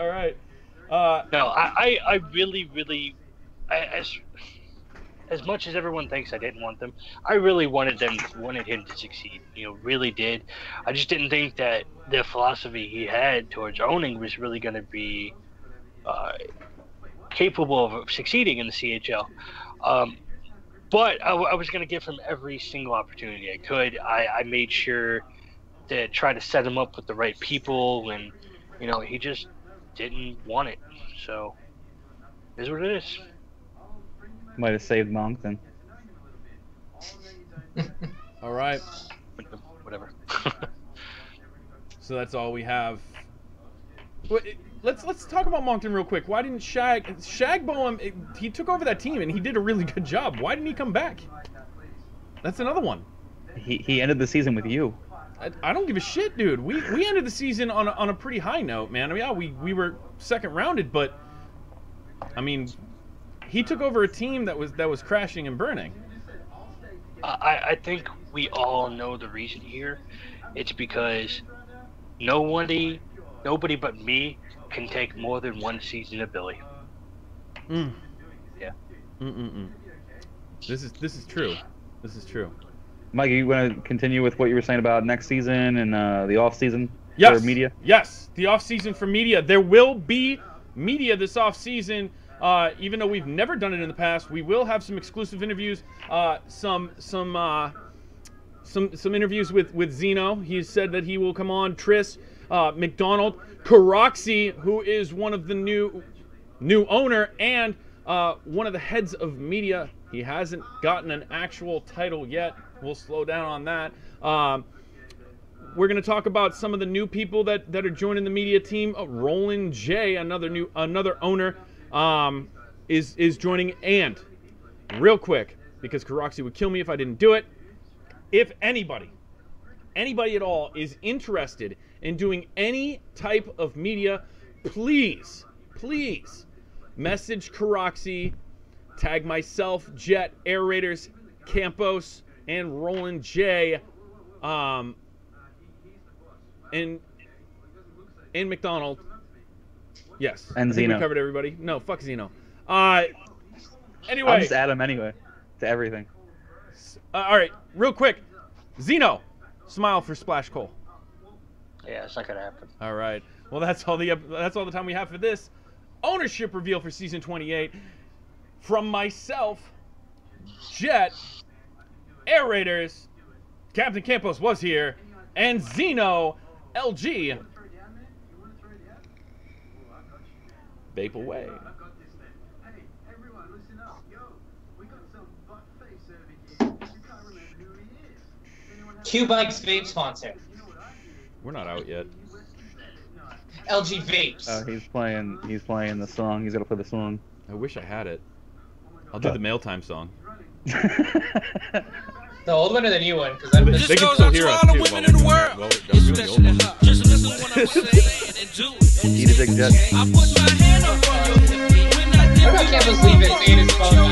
right. No, I really, as much as everyone thinks I didn't want them, I really wanted him to succeed. You know, really did. I just didn't think that the philosophy he had towards owning was really going to be capable of succeeding in the CHL. But I was going to give him every single opportunity I could. I made sure to try to set him up with the right people, and you know, he just didn't want it. So, it is what it is. Might have saved Moncton. All right. Whatever. So that's all we have. Let's talk about Moncton real quick. Why didn't Shag Boehm? He took over that team and he did a really good job. Why didn't he come back? That's another one. He ended the season with you. I don't give a shit, dude. We ended the season on a pretty high note, man. I mean, yeah, we were second rounded, but I mean, he took over a team that was crashing and burning. I think we all know the reason here. It's because nobody but me can take more than one season of Billy. Yeah. This is true. This is true. Mike, you want to continue with what you were saying about next season and the off season for media? Yes, the off season for media. There will be media this off season. Even though we've never done it in the past, we will have some exclusive interviews. Some interviews with Zeno. He said that he will come on. Tris, McDonald, Karoxy, who is one of the new owner and one of the heads of media. He hasn't gotten an actual title yet. We'll slow down on that. We're going to talk about some of the new people that are joining the media team. Roland J, another owner, is joining. And real quick, because Karoxy would kill me if I didn't do it, if anybody at all is interested in doing any type of media, please message Karoxy, tag myself, Jet, Air Raiders, Campos, and Roland J, and McDonald. Yes. And Zeno. We covered everybody. No, fuck Zeno. Anyway. I'll just add him anyway to everything. All right, real quick. Zeno, smile for Splash Cole. Yeah, it's not gonna happen. All right. Well, that's all the time we have for this ownership reveal for season 28. From myself, Jet, Air Raiders, Captain Campos was here, and Zeno, LG, vape away. Q Bike's vape sponsor. We're not out yet. LG Vapes. Oh, he's playing the song. He's gonna play the song. I wish I had it. I'll do the mail time song. The old one or the new one? Because they can still hear us too. Just listen to what I'm saying and do it. Eat a big jet. I put my hand up on your hip. How about Campos leave it in his phone?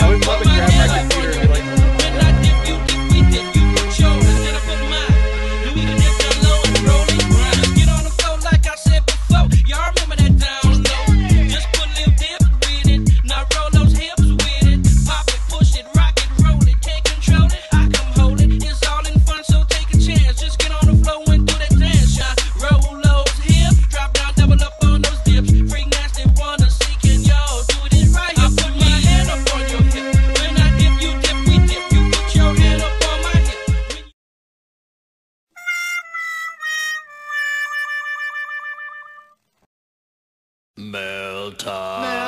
I was about to grab my computer and be like, Push it, rock it, roll it, can't control it. I come hold it, it's all in fun, so take it. Mail time.